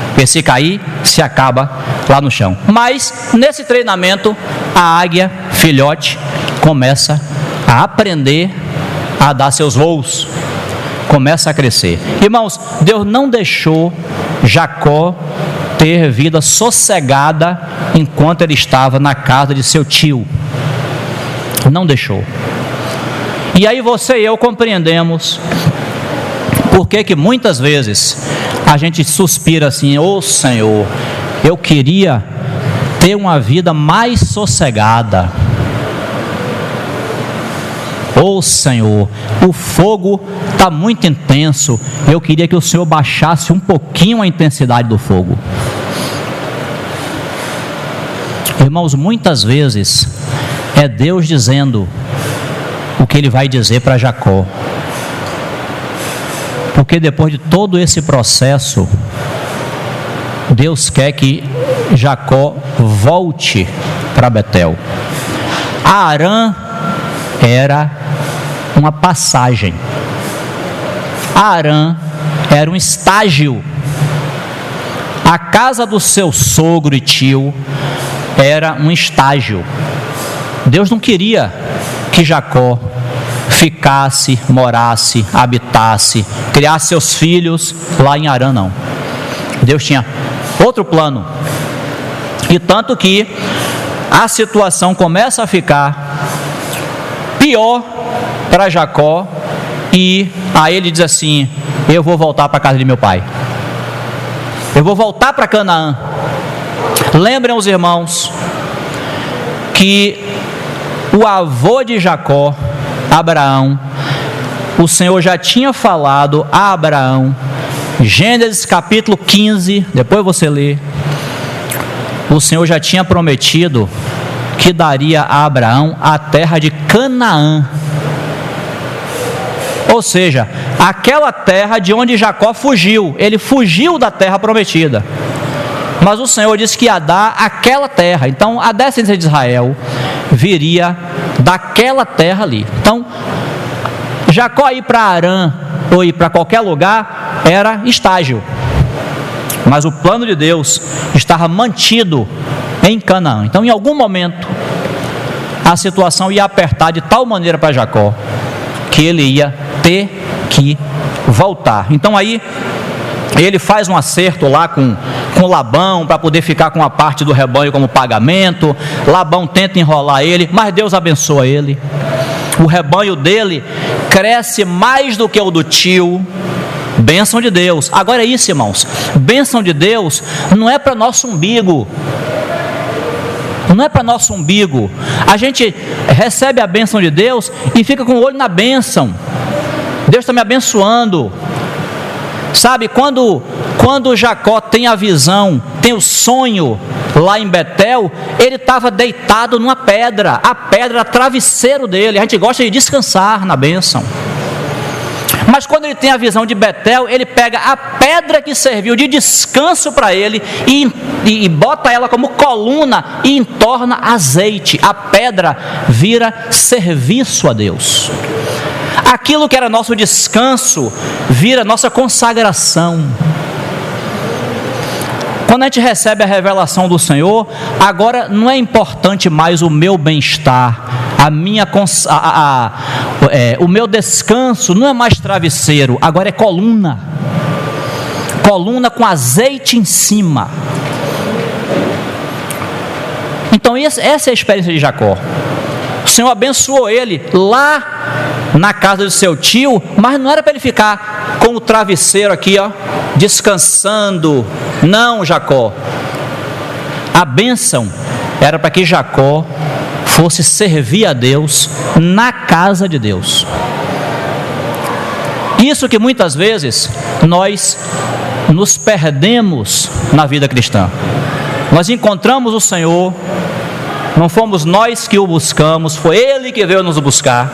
Porque se cair, se acaba lá no chão. Mas nesse treinamento, a águia, filhote, começa a aprender a dar seus voos. Começa a crescer. Irmãos, Deus não deixou Jacó ter vida sossegada enquanto ele estava na casa de seu tio. Não deixou. E aí você e eu compreendemos por que muitas vezes a gente suspira assim: ô Senhor, eu queria ter uma vida mais sossegada. Ô Senhor, o fogo está muito intenso, eu queria que o Senhor baixasse um pouquinho a intensidade do fogo. Irmãos, muitas vezes é Deus dizendo o que Ele vai dizer para Jacó, porque depois de todo esse processo, Deus quer que Jacó volte para Betel. Arã era uma passagem. Arã era um estágio. A casa do seu sogro e tio era um estágio. Deus não queria que Jacó ficasse, morasse, habitasse, criasse seus filhos lá em Arã, não. Deus tinha outro plano. E tanto que a situação começa a ficar pior para Jacó, e aí ele diz assim: eu vou voltar para a casa de meu pai, eu vou voltar para Canaã. Lembrem os irmãos que o avô de Jacó, Abraão, o Senhor já tinha falado a Abraão, Gênesis capítulo 15, depois você lê, o Senhor já tinha prometido que daria a Abraão a terra de Canaã. Ou seja, aquela terra de onde Jacó fugiu. Ele fugiu da terra prometida, mas o Senhor disse que ia dar aquela terra. Então a descendência de Israel viria daquela terra ali. Então Jacó ir para Arã ou ir para qualquer lugar era estágio, mas o plano de Deus estava mantido em Canaã. Então em algum momento a situação ia apertar de tal maneira para Jacó que ele ia ter que voltar. Então aí ele faz um acerto lá com Labão para poder ficar com a parte do rebanho como pagamento. Labão tenta enrolar ele, mas Deus abençoa ele. O rebanho dele cresce mais do que o do tio. Bênção de Deus. Agora é isso, irmãos, bênção de Deus não é para nosso umbigo. Não é para nosso umbigo. A gente recebe a bênção de Deus e fica com o olho na bênção. Deus está me abençoando. Sabe, quando Jacó tem a visão, tem o sonho lá em Betel, ele estava deitado numa pedra, a pedra travesseiro dele. A gente gosta de descansar na bênção. Mas quando ele tem a visão de Betel, ele pega a pedra que serviu de descanso para ele e bota ela como coluna e entorna azeite. A pedra vira serviço a Deus. Aquilo que era nosso descanso vira nossa consagração. Quando a gente recebe a revelação do Senhor, agora não é importante mais o meu bem-estar, o meu descanso não é mais travesseiro, agora é coluna com azeite em cima. Então essa é a experiência de Jacó. O Senhor abençoou ele lá na casa do seu tio, mas não era para ele ficar com o travesseiro aqui, ó, descansando. Não, Jacó. A bênção era para que Jacó fosse servir a Deus na casa de Deus. Isso que muitas vezes nós nos perdemos na vida cristã. Nós encontramos o Senhor, não fomos nós que o buscamos, foi Ele que veio nos buscar.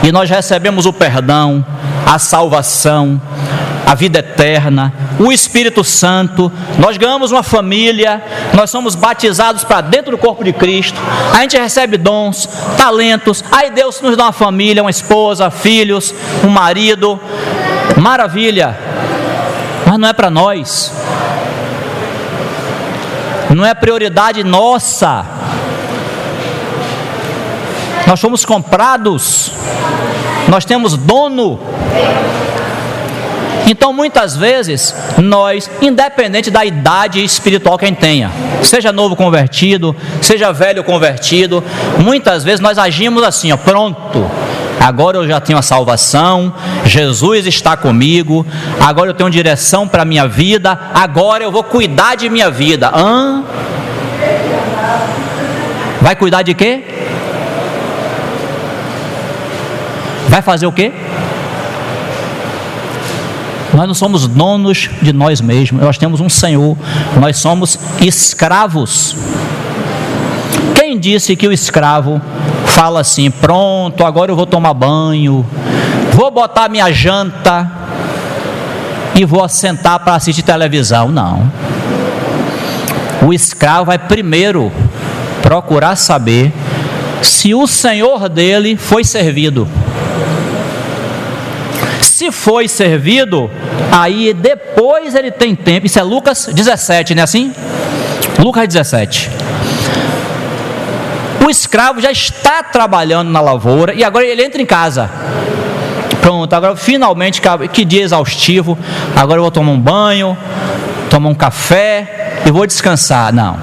E nós recebemos o perdão, a salvação, a vida eterna, o Espírito Santo, nós ganhamos uma família, nós somos batizados para dentro do corpo de Cristo, a gente recebe dons, talentos, aí Deus nos dá uma família, uma esposa, filhos, um marido, maravilha, mas não é para nós, não é prioridade nossa. Nós fomos comprados, nós temos dono. Então muitas vezes nós, independente da idade espiritual que a gente tenha, seja novo convertido, seja velho convertido, muitas vezes nós agimos assim, ó, pronto, agora eu já tenho a salvação, Jesus está comigo, agora eu tenho direção para a minha vida, agora eu vou cuidar de minha vida. Vai cuidar de quê? Vai fazer o quê? Nós não somos donos de nós mesmos, nós temos um Senhor, nós somos escravos. Quem disse que o escravo fala assim, pronto, agora eu vou tomar banho, vou botar minha janta e vou sentar para assistir televisão? Não. O escravo vai primeiro procurar saber se o Senhor dele foi servido. Se foi servido, aí depois ele tem tempo. Isso é Lucas 17, não é assim? Lucas 17. O escravo já está trabalhando na lavoura e agora ele entra em casa. Pronto, agora finalmente, que dia exaustivo. Agora eu vou tomar um banho, tomar um café e vou descansar. Não,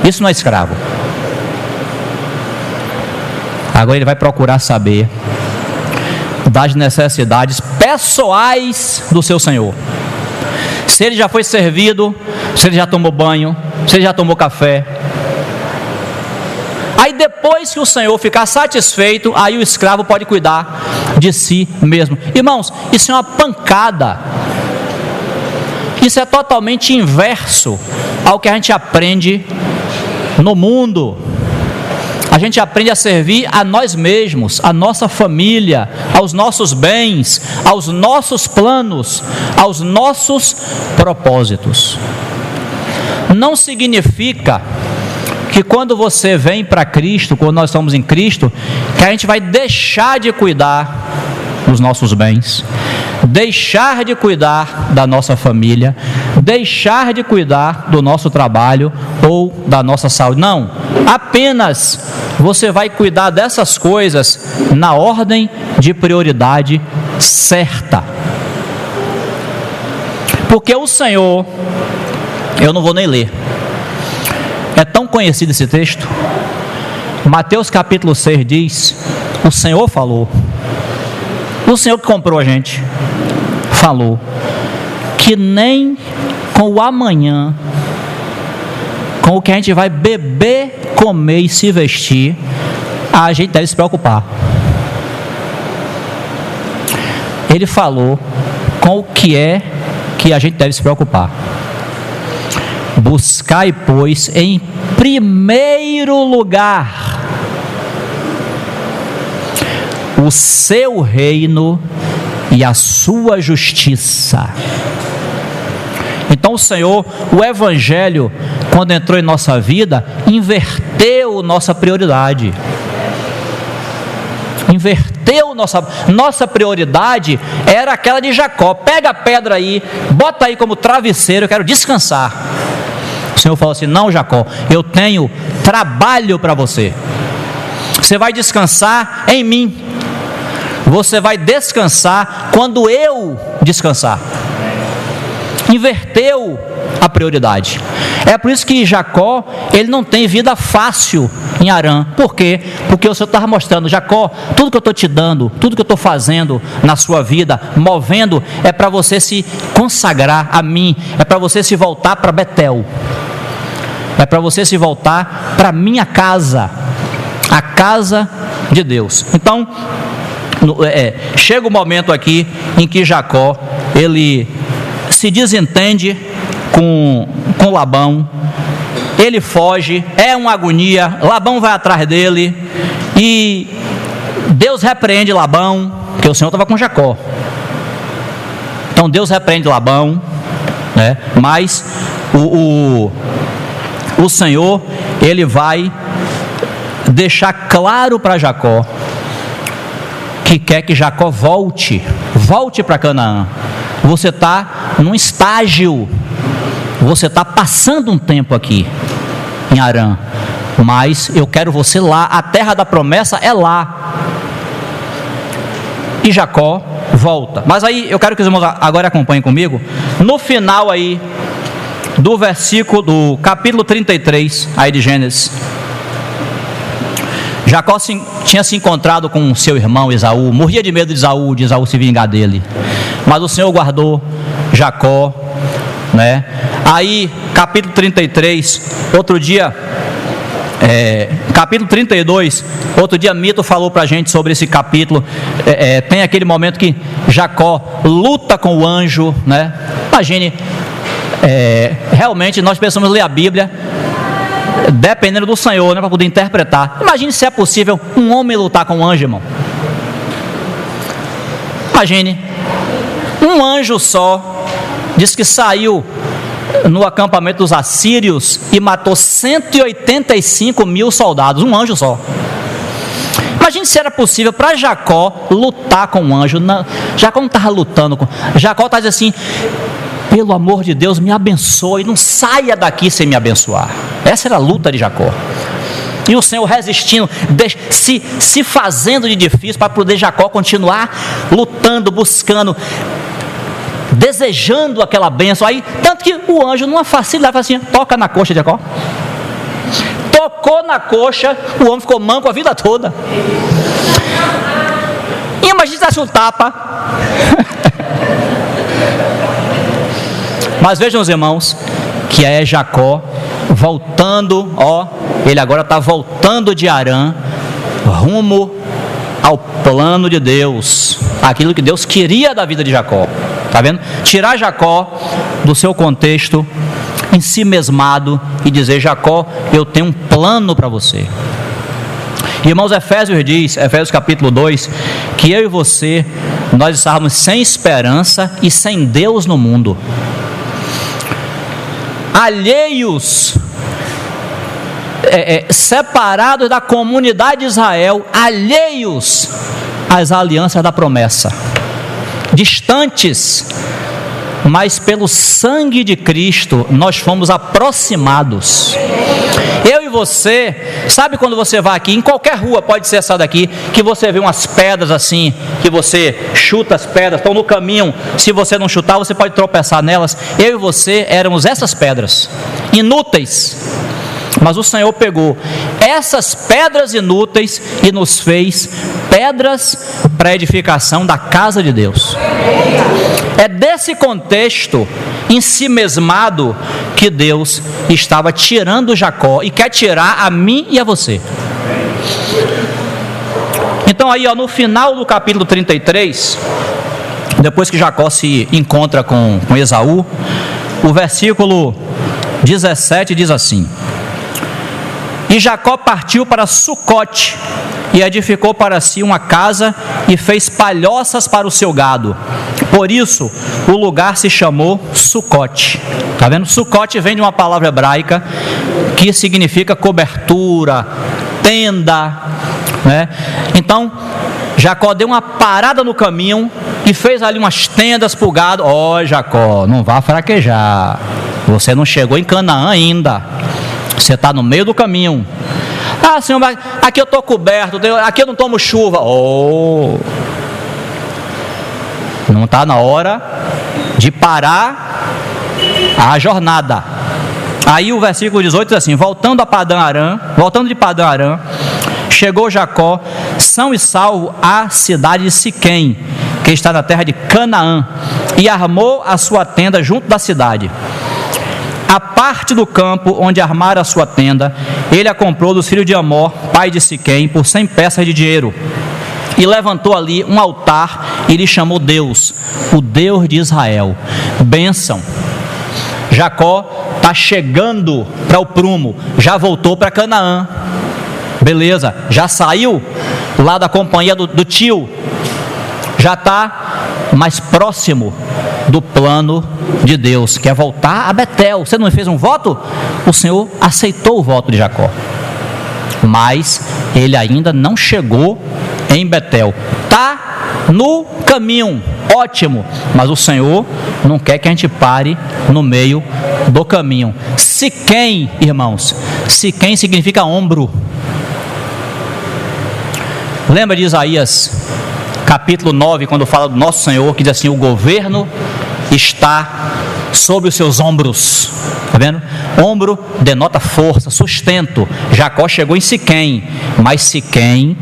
isso não é escravo. Agora ele vai procurar saber das necessidades pessoais do seu Senhor. Se ele já foi servido, se ele já tomou banho, se ele já tomou café. Aí depois que o Senhor ficar satisfeito, aí o escravo pode cuidar de si mesmo. Irmãos, isso é uma pancada. Isso é totalmente inverso ao que a gente aprende no mundo. A gente aprende a servir a nós mesmos, a nossa família, aos nossos bens, aos nossos planos, aos nossos propósitos. Não significa que quando você vem para Cristo, quando nós estamos em Cristo, que a gente vai deixar de cuidar dos nossos bens, deixar de cuidar da nossa família, deixar de cuidar do nosso trabalho ou da nossa saúde. Não, apenas você vai cuidar dessas coisas na ordem de prioridade certa. Porque o Senhor, eu não vou nem ler, é tão conhecido esse texto. Mateus capítulo 6 diz: o Senhor falou, o Senhor que comprou a gente falou que nem com o amanhã, com o que a gente vai beber, comer e se vestir, a gente deve se preocupar. Ele falou com o que é que a gente deve se preocupar. buscai, pois, em primeiro lugar o seu reino e a sua justiça. Então o Senhor, o Evangelho, quando entrou em nossa vida, inverteu nossa prioridade. Inverteu nossa prioridade era aquela de Jacó. Pega a pedra aí, bota aí como travesseiro, eu quero descansar. O Senhor falou assim: não, Jacó, eu tenho trabalho para você. Você vai descansar em mim. Você vai descansar quando eu descansar. Inverteu a prioridade. É por isso que Jacó, ele não tem vida fácil em Harã. Por quê? Porque o Senhor estava mostrando: Jacó, tudo que eu estou te dando, tudo que eu estou fazendo na sua vida, movendo, é para você se consagrar a mim, é para você se voltar para Betel, é para você se voltar para a minha casa, a casa de Deus. Então, chega o momento aqui em que Jacó, ele se desentende com Labão, ele foge, é uma agonia, Labão vai atrás dele, e Deus repreende Labão, porque o Senhor estava com Jacó. Então Deus repreende Labão, né? Mas o Senhor, ele vai deixar claro para Jacó que quer que Jacó volte para Canaã. Você está num estágio, você está passando um tempo aqui em Harã, mas eu quero você lá, a terra da promessa é lá. E Jacó volta. Mas aí eu quero que os irmãos agora acompanhem comigo, no final aí do do capítulo 33 aí de Gênesis. Jacó tinha se encontrado com seu irmão Esaú, morria de medo de Esaú se vingar dele, mas o Senhor guardou Jacó, né? Aí, capítulo 33, outro dia, capítulo 32, outro dia Mito falou para a gente sobre esse capítulo. Tem aquele momento que Jacó luta com o anjo, né? Imagine, realmente nós precisamos ler a Bíblia dependendo do Senhor, né, para poder interpretar. Imagine se é possível um homem lutar com um anjo, irmão. Imagine, um anjo só diz que saiu no acampamento dos assírios e matou 185 mil soldados, um anjo só. Imagine se era possível para Jacó lutar com um anjo. Jacó não estava lutando com... Jacó está dizendo assim: pelo amor de Deus, me abençoe, não saia daqui sem me abençoar. Essa era a luta de Jacó. E o Senhor resistindo, se fazendo de difícil para poder Jacó continuar lutando, buscando, desejando aquela bênção. Aí, tanto que o anjo, numa facilidade, fala assim: toca na coxa de Jacó. Tocou na coxa, o homem ficou manco a vida toda. E imagina se desse um tapa. Mas vejam os irmãos, que é Jacó voltando, ele agora está voltando de Harã, rumo ao plano de Deus, aquilo que Deus queria da vida de Jacó. Está vendo? Tirar Jacó do seu contexto ensimesmado e dizer: Jacó, eu tenho um plano para você. Irmãos, Efésios diz, Efésios capítulo 2, que eu e você, nós estávamos sem esperança e sem Deus no mundo, alheios, separados da comunidade de Israel, alheios às alianças da promessa, distantes, mas pelo sangue de Cristo nós fomos aproximados. Eu e você, sabe quando você vai aqui, em qualquer rua, pode ser essa daqui, que você vê umas pedras assim, que você chuta as pedras, estão no caminho, se você não chutar, você pode tropeçar nelas. Eu e você éramos essas pedras, inúteis, mas o Senhor pegou essas pedras inúteis e nos fez pedras para a edificação da casa de Deus. É desse contexto ensimesmado que Deus estava tirando Jacó e quer tirar a mim e a você. Então aí, no final do capítulo 33, depois que Jacó se encontra com Esaú, o versículo 17 diz assim: E Jacó partiu para Sucote, e edificou para si uma casa, e fez palhoças para o seu gado. Por isso, o lugar se chamou Sucote. Está vendo? Sucote vem de uma palavra hebraica que significa cobertura, tenda, né? Então, Jacó deu uma parada no caminho e fez ali umas tendas para o gado. Jacó, não vá fraquejar. Você não chegou em Canaã ainda. Você está no meio do caminho. Senhor, mas aqui eu estou coberto, aqui eu não tomo chuva. Não está na hora de parar a jornada. Aí o versículo 18 diz assim: voltando de Padã Arã, chegou Jacó, são e salvo, à cidade de Siquém, que está na terra de Canaã, e armou a sua tenda junto da cidade. A parte do campo onde armara a sua tenda, ele a comprou dos filhos de Amor, pai de Siquém, por 100 peças de dinheiro. E levantou ali um altar e lhe chamou Deus, o Deus de Israel. Bênção. Jacó está chegando para o prumo, já voltou para Canaã. Beleza, já saiu lá da companhia do tio, já está mais próximo do plano de Deus, que é voltar a Betel. Você não fez um voto? O Senhor aceitou o voto de Jacó, mas ele ainda não chegou em Betel. Está no caminho, ótimo, mas o Senhor não quer que a gente pare no meio do caminho. Siquém, irmãos, Siquém significa ombro. Lembra de Isaías capítulo 9, quando fala do nosso Senhor, que diz assim: o governo está sobre os seus ombros. Está vendo? Ombro denota força, sustento. Jacó chegou em Siquém, mas Siquém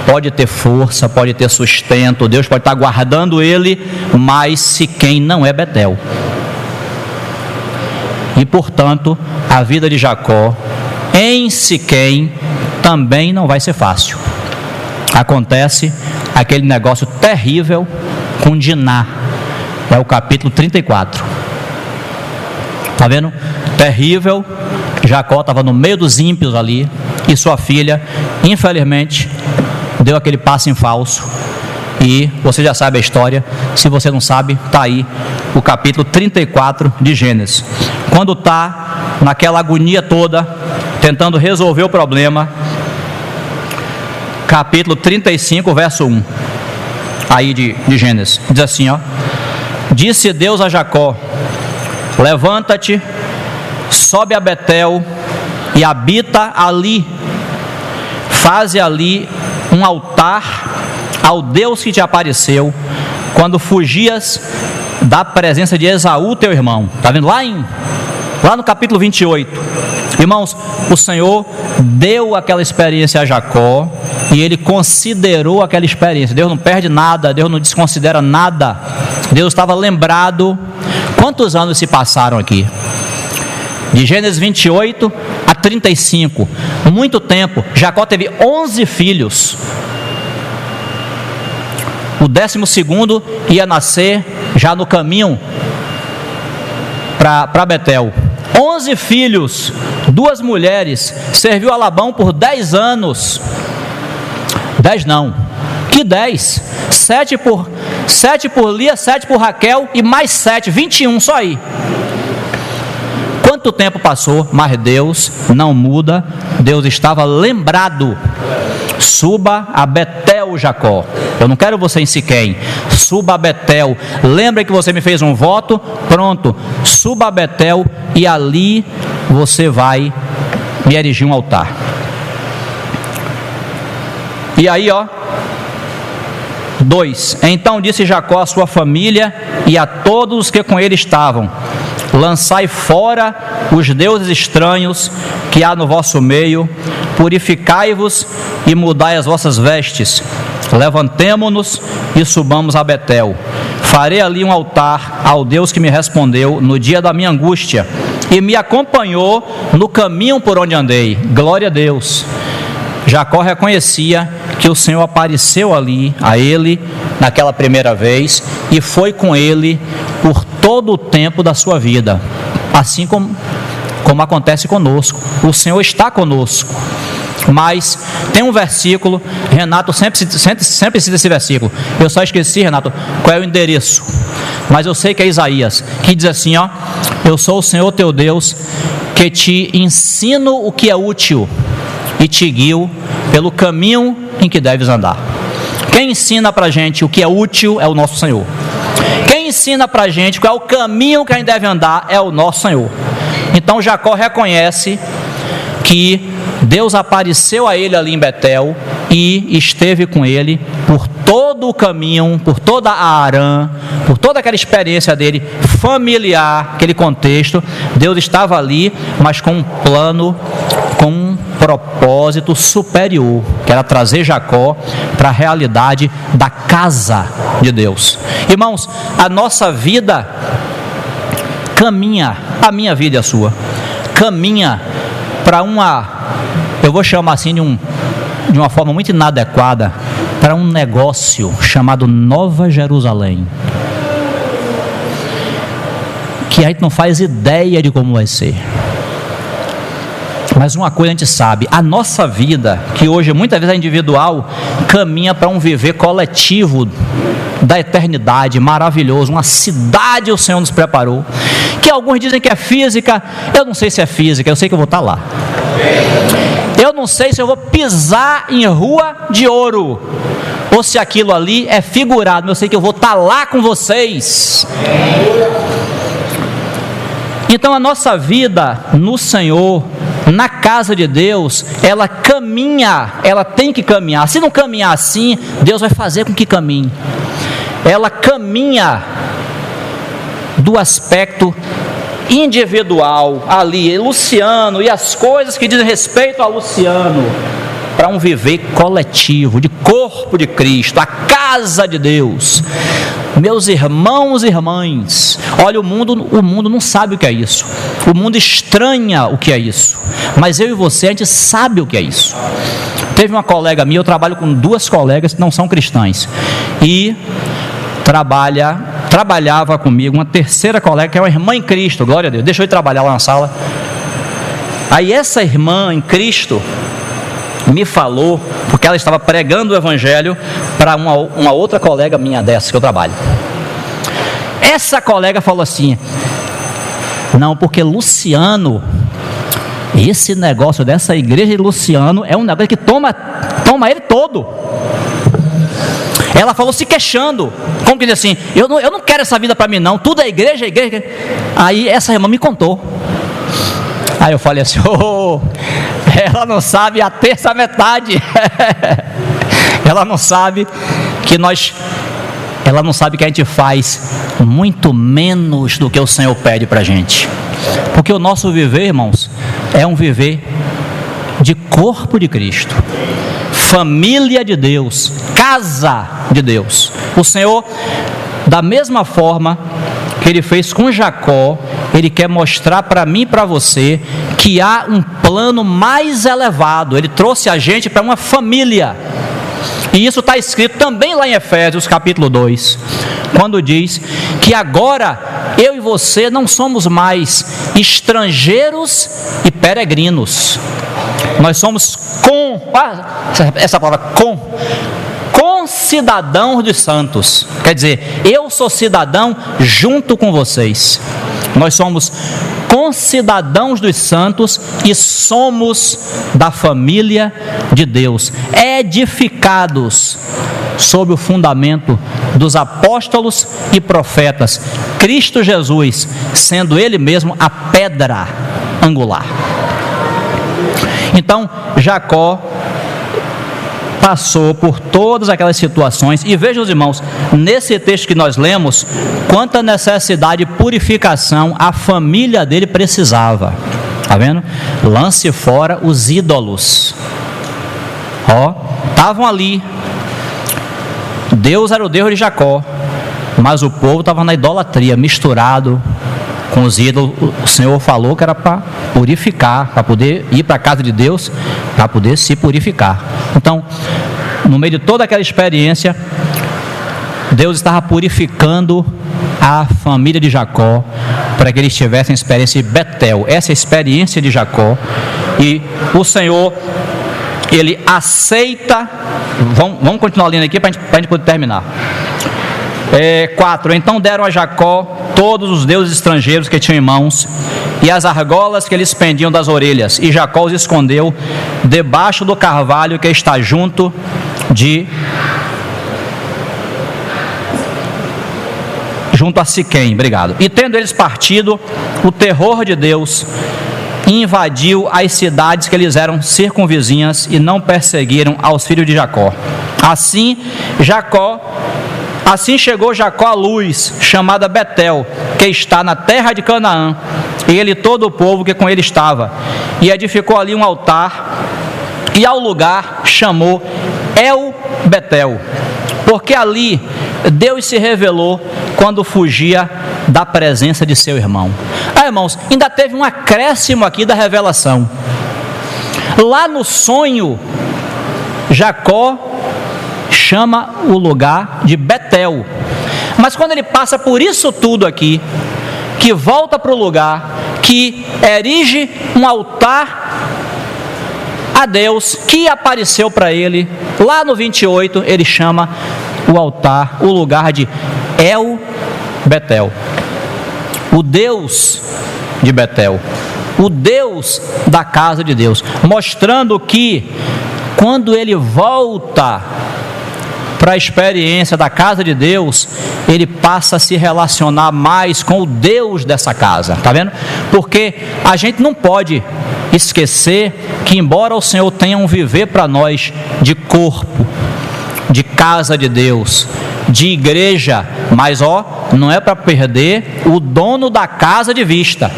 pode ter força, pode ter sustento, Deus pode estar guardando ele, mas Siquém não é Betel. E portanto, a vida de Jacó em Siquém também não vai ser fácil. Acontece aquele negócio terrível com Diná. É o capítulo 34. Está vendo? Terrível. Jacó estava no meio dos ímpios ali, e sua filha, infelizmente, deu aquele passo em falso. E você já sabe a história. Se você não sabe, está aí o capítulo 34 de Gênesis. Quando está naquela agonia toda, tentando resolver o problema, capítulo 35, verso 1, aí de Gênesis, diz assim, ó: disse Deus a Jacó: levanta-te, sobe a Betel e habita ali, faze ali um altar ao Deus que te apareceu quando fugias da presença de Esaú teu irmão. Está vendo? Lá no capítulo 28. Irmãos, o Senhor deu aquela experiência a Jacó e ele considerou aquela experiência. Deus não perde nada, Deus não desconsidera nada. Deus estava lembrado. Quantos anos se passaram aqui? De Gênesis 28 a 35, muito tempo. Jacó teve 11 filhos. O 12º ia nascer já no caminho para Betel. 11 filhos, 2 mulheres, serviu a Labão por 10 anos. 10 não, que 10? 7 por Lia, 7 por Raquel e mais 7, 21 só aí. Quanto tempo passou? Mas Deus não muda. Deus estava lembrado. Suba a Betel, Jacó. Eu não quero você em Siquém. Suba a Betel. Lembra que você me fez um voto? Pronto. Suba a Betel e ali você vai me erigir um altar. E aí, ó, 2. Então disse Jacó à sua família e a todos os que com ele estavam: lançai fora os deuses estranhos que há no vosso meio, purificai-vos e mudai as vossas vestes. Levantemo-nos e subamos a Betel. Farei ali um altar ao Deus que me respondeu no dia da minha angústia e me acompanhou no caminho por onde andei. Glória a Deus. Jacó reconhecia que o Senhor apareceu ali a ele naquela primeira vez e foi com ele por todo o tempo da sua vida. assim como acontece conosco. O Senhor está conosco. Mas tem um versículo, Renato sempre cita esse versículo. Eu só esqueci, Renato, qual é o endereço. Mas eu sei que é Isaías, que diz assim, ó: eu sou o Senhor teu Deus, que te ensino o que é útil e te guio pelo caminho em que deves andar. Quem ensina pra gente o que é útil é o nosso Senhor. Quem ensina pra gente qual é o caminho que a gente deve andar é o nosso Senhor. Então Jacó reconhece que Deus apareceu a ele ali em Betel e esteve com ele por todo o caminho, por toda a Arã, por toda aquela experiência dele familiar, aquele contexto. Deus estava ali, mas com um plano, com um propósito superior, que era trazer Jacó para a realidade da casa de Deus. Irmãos, a nossa vida caminha, a minha vida e a sua, caminha para eu vou chamar assim de uma forma muito inadequada, para um negócio chamado Nova Jerusalém, que a gente não faz ideia de como vai ser. Mas uma coisa a gente sabe: a nossa vida, que hoje muitas vezes é individual, caminha para um viver coletivo da eternidade, maravilhoso. Uma cidade o Senhor nos preparou, que alguns dizem que é física. Eu não sei se é física, eu sei que eu vou estar lá. Eu não sei se eu vou pisar em rua de ouro, ou se aquilo ali é figurado, mas eu sei que eu vou estar lá com vocês. Então a nossa vida no Senhor, na casa de Deus, ela caminha, ela tem que caminhar. Se não caminhar assim, Deus vai fazer com que caminhe. Ela caminha do aspecto individual ali, Luciano, e as coisas que dizem respeito a Luciano, para um viver coletivo, de corpo de Cristo, a casa de Deus. Meus irmãos e irmãs, olha, o mundo não sabe o que é isso, o mundo estranha o que é isso, mas eu e você, a gente sabe o que é isso. Teve uma colega minha, eu trabalho com duas colegas que não são cristãs, e trabalhava comigo uma terceira colega, que é uma irmã em Cristo, glória a Deus, deixou eu trabalhar lá na sala. Aí essa irmã em Cristo me falou, porque ela estava pregando o evangelho para uma outra colega minha dessa que eu trabalho. Essa colega falou assim: não, porque Luciano, esse negócio dessa igreja de Luciano é um negócio que toma ele todo. Ela falou se queixando, como que diz assim: eu não quero essa vida para mim não, tudo é igreja. Aí essa irmã me contou. Aí eu falei assim: ela não sabe a terça metade. Ela não sabe que a gente faz muito menos do que o Senhor pede para a gente. Porque o nosso viver, irmãos, é um viver de corpo de Cristo, família de Deus, casa de Deus. O Senhor, da mesma forma que Ele fez com Jacó, Ele quer mostrar para mim e para você que há um plano mais elevado. Ele trouxe a gente para uma família, e isso está escrito também lá em Efésios capítulo 2, quando diz que agora eu e você não somos mais estrangeiros e peregrinos, nós somos concidadãos dos santos. Quer dizer, eu sou cidadão junto com vocês. Nós somos concidadãos dos santos e somos da família de Deus, edificados sobre o fundamento dos apóstolos e profetas, Cristo Jesus sendo Ele mesmo a pedra angular. Então Jacó passou por todas aquelas situações, e vejam os irmãos, nesse texto que nós lemos, quanta necessidade de purificação a família dele precisava. Está vendo? Lance fora os ídolos. Estavam ali. Deus era o Deus de Jacó, mas o povo estava na idolatria, misturado com os ídolos. O Senhor falou que era para purificar, para poder ir para a casa de Deus, para poder se purificar. Então, no meio de toda aquela experiência, Deus estava purificando a família de Jacó, para que eles tivessem a experiência de Betel, essa experiência de Jacó. E o Senhor, Ele aceita. Vamos continuar lendo aqui para a gente poder terminar. 4. Então deram a Jacó todos os deuses estrangeiros que tinham em mãos e as argolas que eles pendiam das orelhas, e Jacó os escondeu debaixo do carvalho que está junto a Siquém. Obrigado. E tendo eles partido, o terror de Deus invadiu as cidades que lhes eram circunvizinhas e não perseguiram aos filhos de Jacó. Assim chegou Jacó à luz, chamada Betel, que está na terra de Canaã, e ele e todo o povo que com ele estava, e edificou ali um altar, e ao lugar chamou El Betel, porque ali Deus se revelou quando fugia da presença de seu irmão. Irmãos, ainda teve um acréscimo aqui da revelação. Lá no sonho, Jacó chama o lugar de Betel, mas quando ele passa por isso tudo aqui, que volta para o lugar, que erige um altar a Deus, que apareceu para ele, lá no 28, ele chama o altar, o lugar de El Betel, o Deus de Betel, o Deus da casa de Deus, mostrando que quando ele volta para a experiência da casa de Deus, ele passa a se relacionar mais com o Deus dessa casa, tá vendo? Porque a gente não pode esquecer que, embora o Senhor tenha um viver para nós de corpo, de casa de Deus, de igreja, mas não é para perder o dono da casa de vista.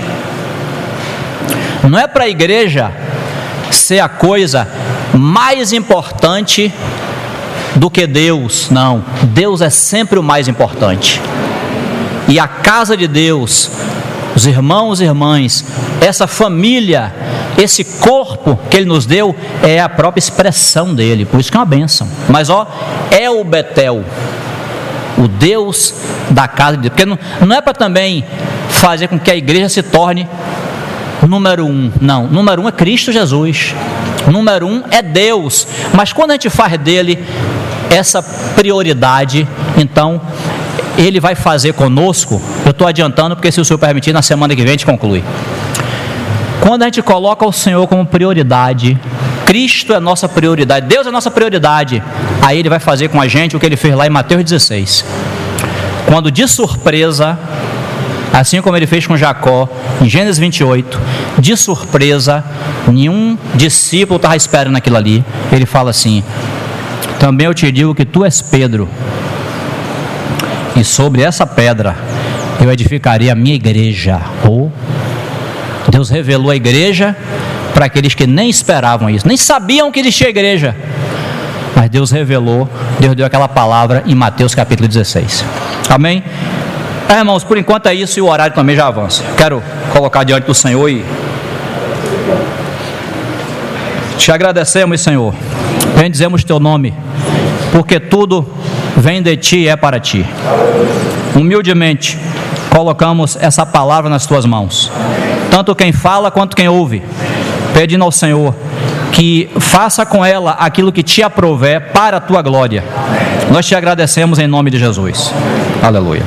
Não é para a igreja ser a coisa mais importante do que Deus, não. Deus é sempre o mais importante. E a casa de Deus, os irmãos e irmãs, essa família, esse corpo que Ele nos deu, é a própria expressão dele, por isso que é uma bênção. Mas é o Betel, o Deus da casa de Deus, porque não é para também fazer com que a igreja se torne número 1, não. Número 1 é Cristo Jesus, número 1 é Deus, mas quando a gente faz dele essa prioridade, então Ele vai fazer conosco. Eu estou adiantando porque, se o Senhor permitir, na semana que vem a gente conclui. Quando a gente coloca o Senhor como prioridade, Cristo é nossa prioridade, Deus é nossa prioridade, aí Ele vai fazer com a gente o que Ele fez lá em Mateus 16, quando de surpresa, assim como Ele fez com Jacó em Gênesis 28, de surpresa, nenhum discípulo estava esperando aquilo ali. Ele fala assim: também eu te digo que tu és Pedro, e sobre essa pedra eu edificarei a minha igreja. Deus revelou a igreja para aqueles que nem esperavam isso, nem sabiam que existia igreja, mas Deus revelou, Deus deu aquela palavra em Mateus capítulo 16. Amém? Irmãos, por enquanto é isso, e o horário também já avança. Quero colocar diante do Senhor e te agradecemos, Senhor, bendizemos teu nome, porque tudo vem de ti e é para ti. Humildemente colocamos essa palavra nas tuas mãos, tanto quem fala quanto quem ouve, pedindo ao Senhor que faça com ela aquilo que te aprouver para a tua glória. Nós te agradecemos em nome de Jesus. Aleluia.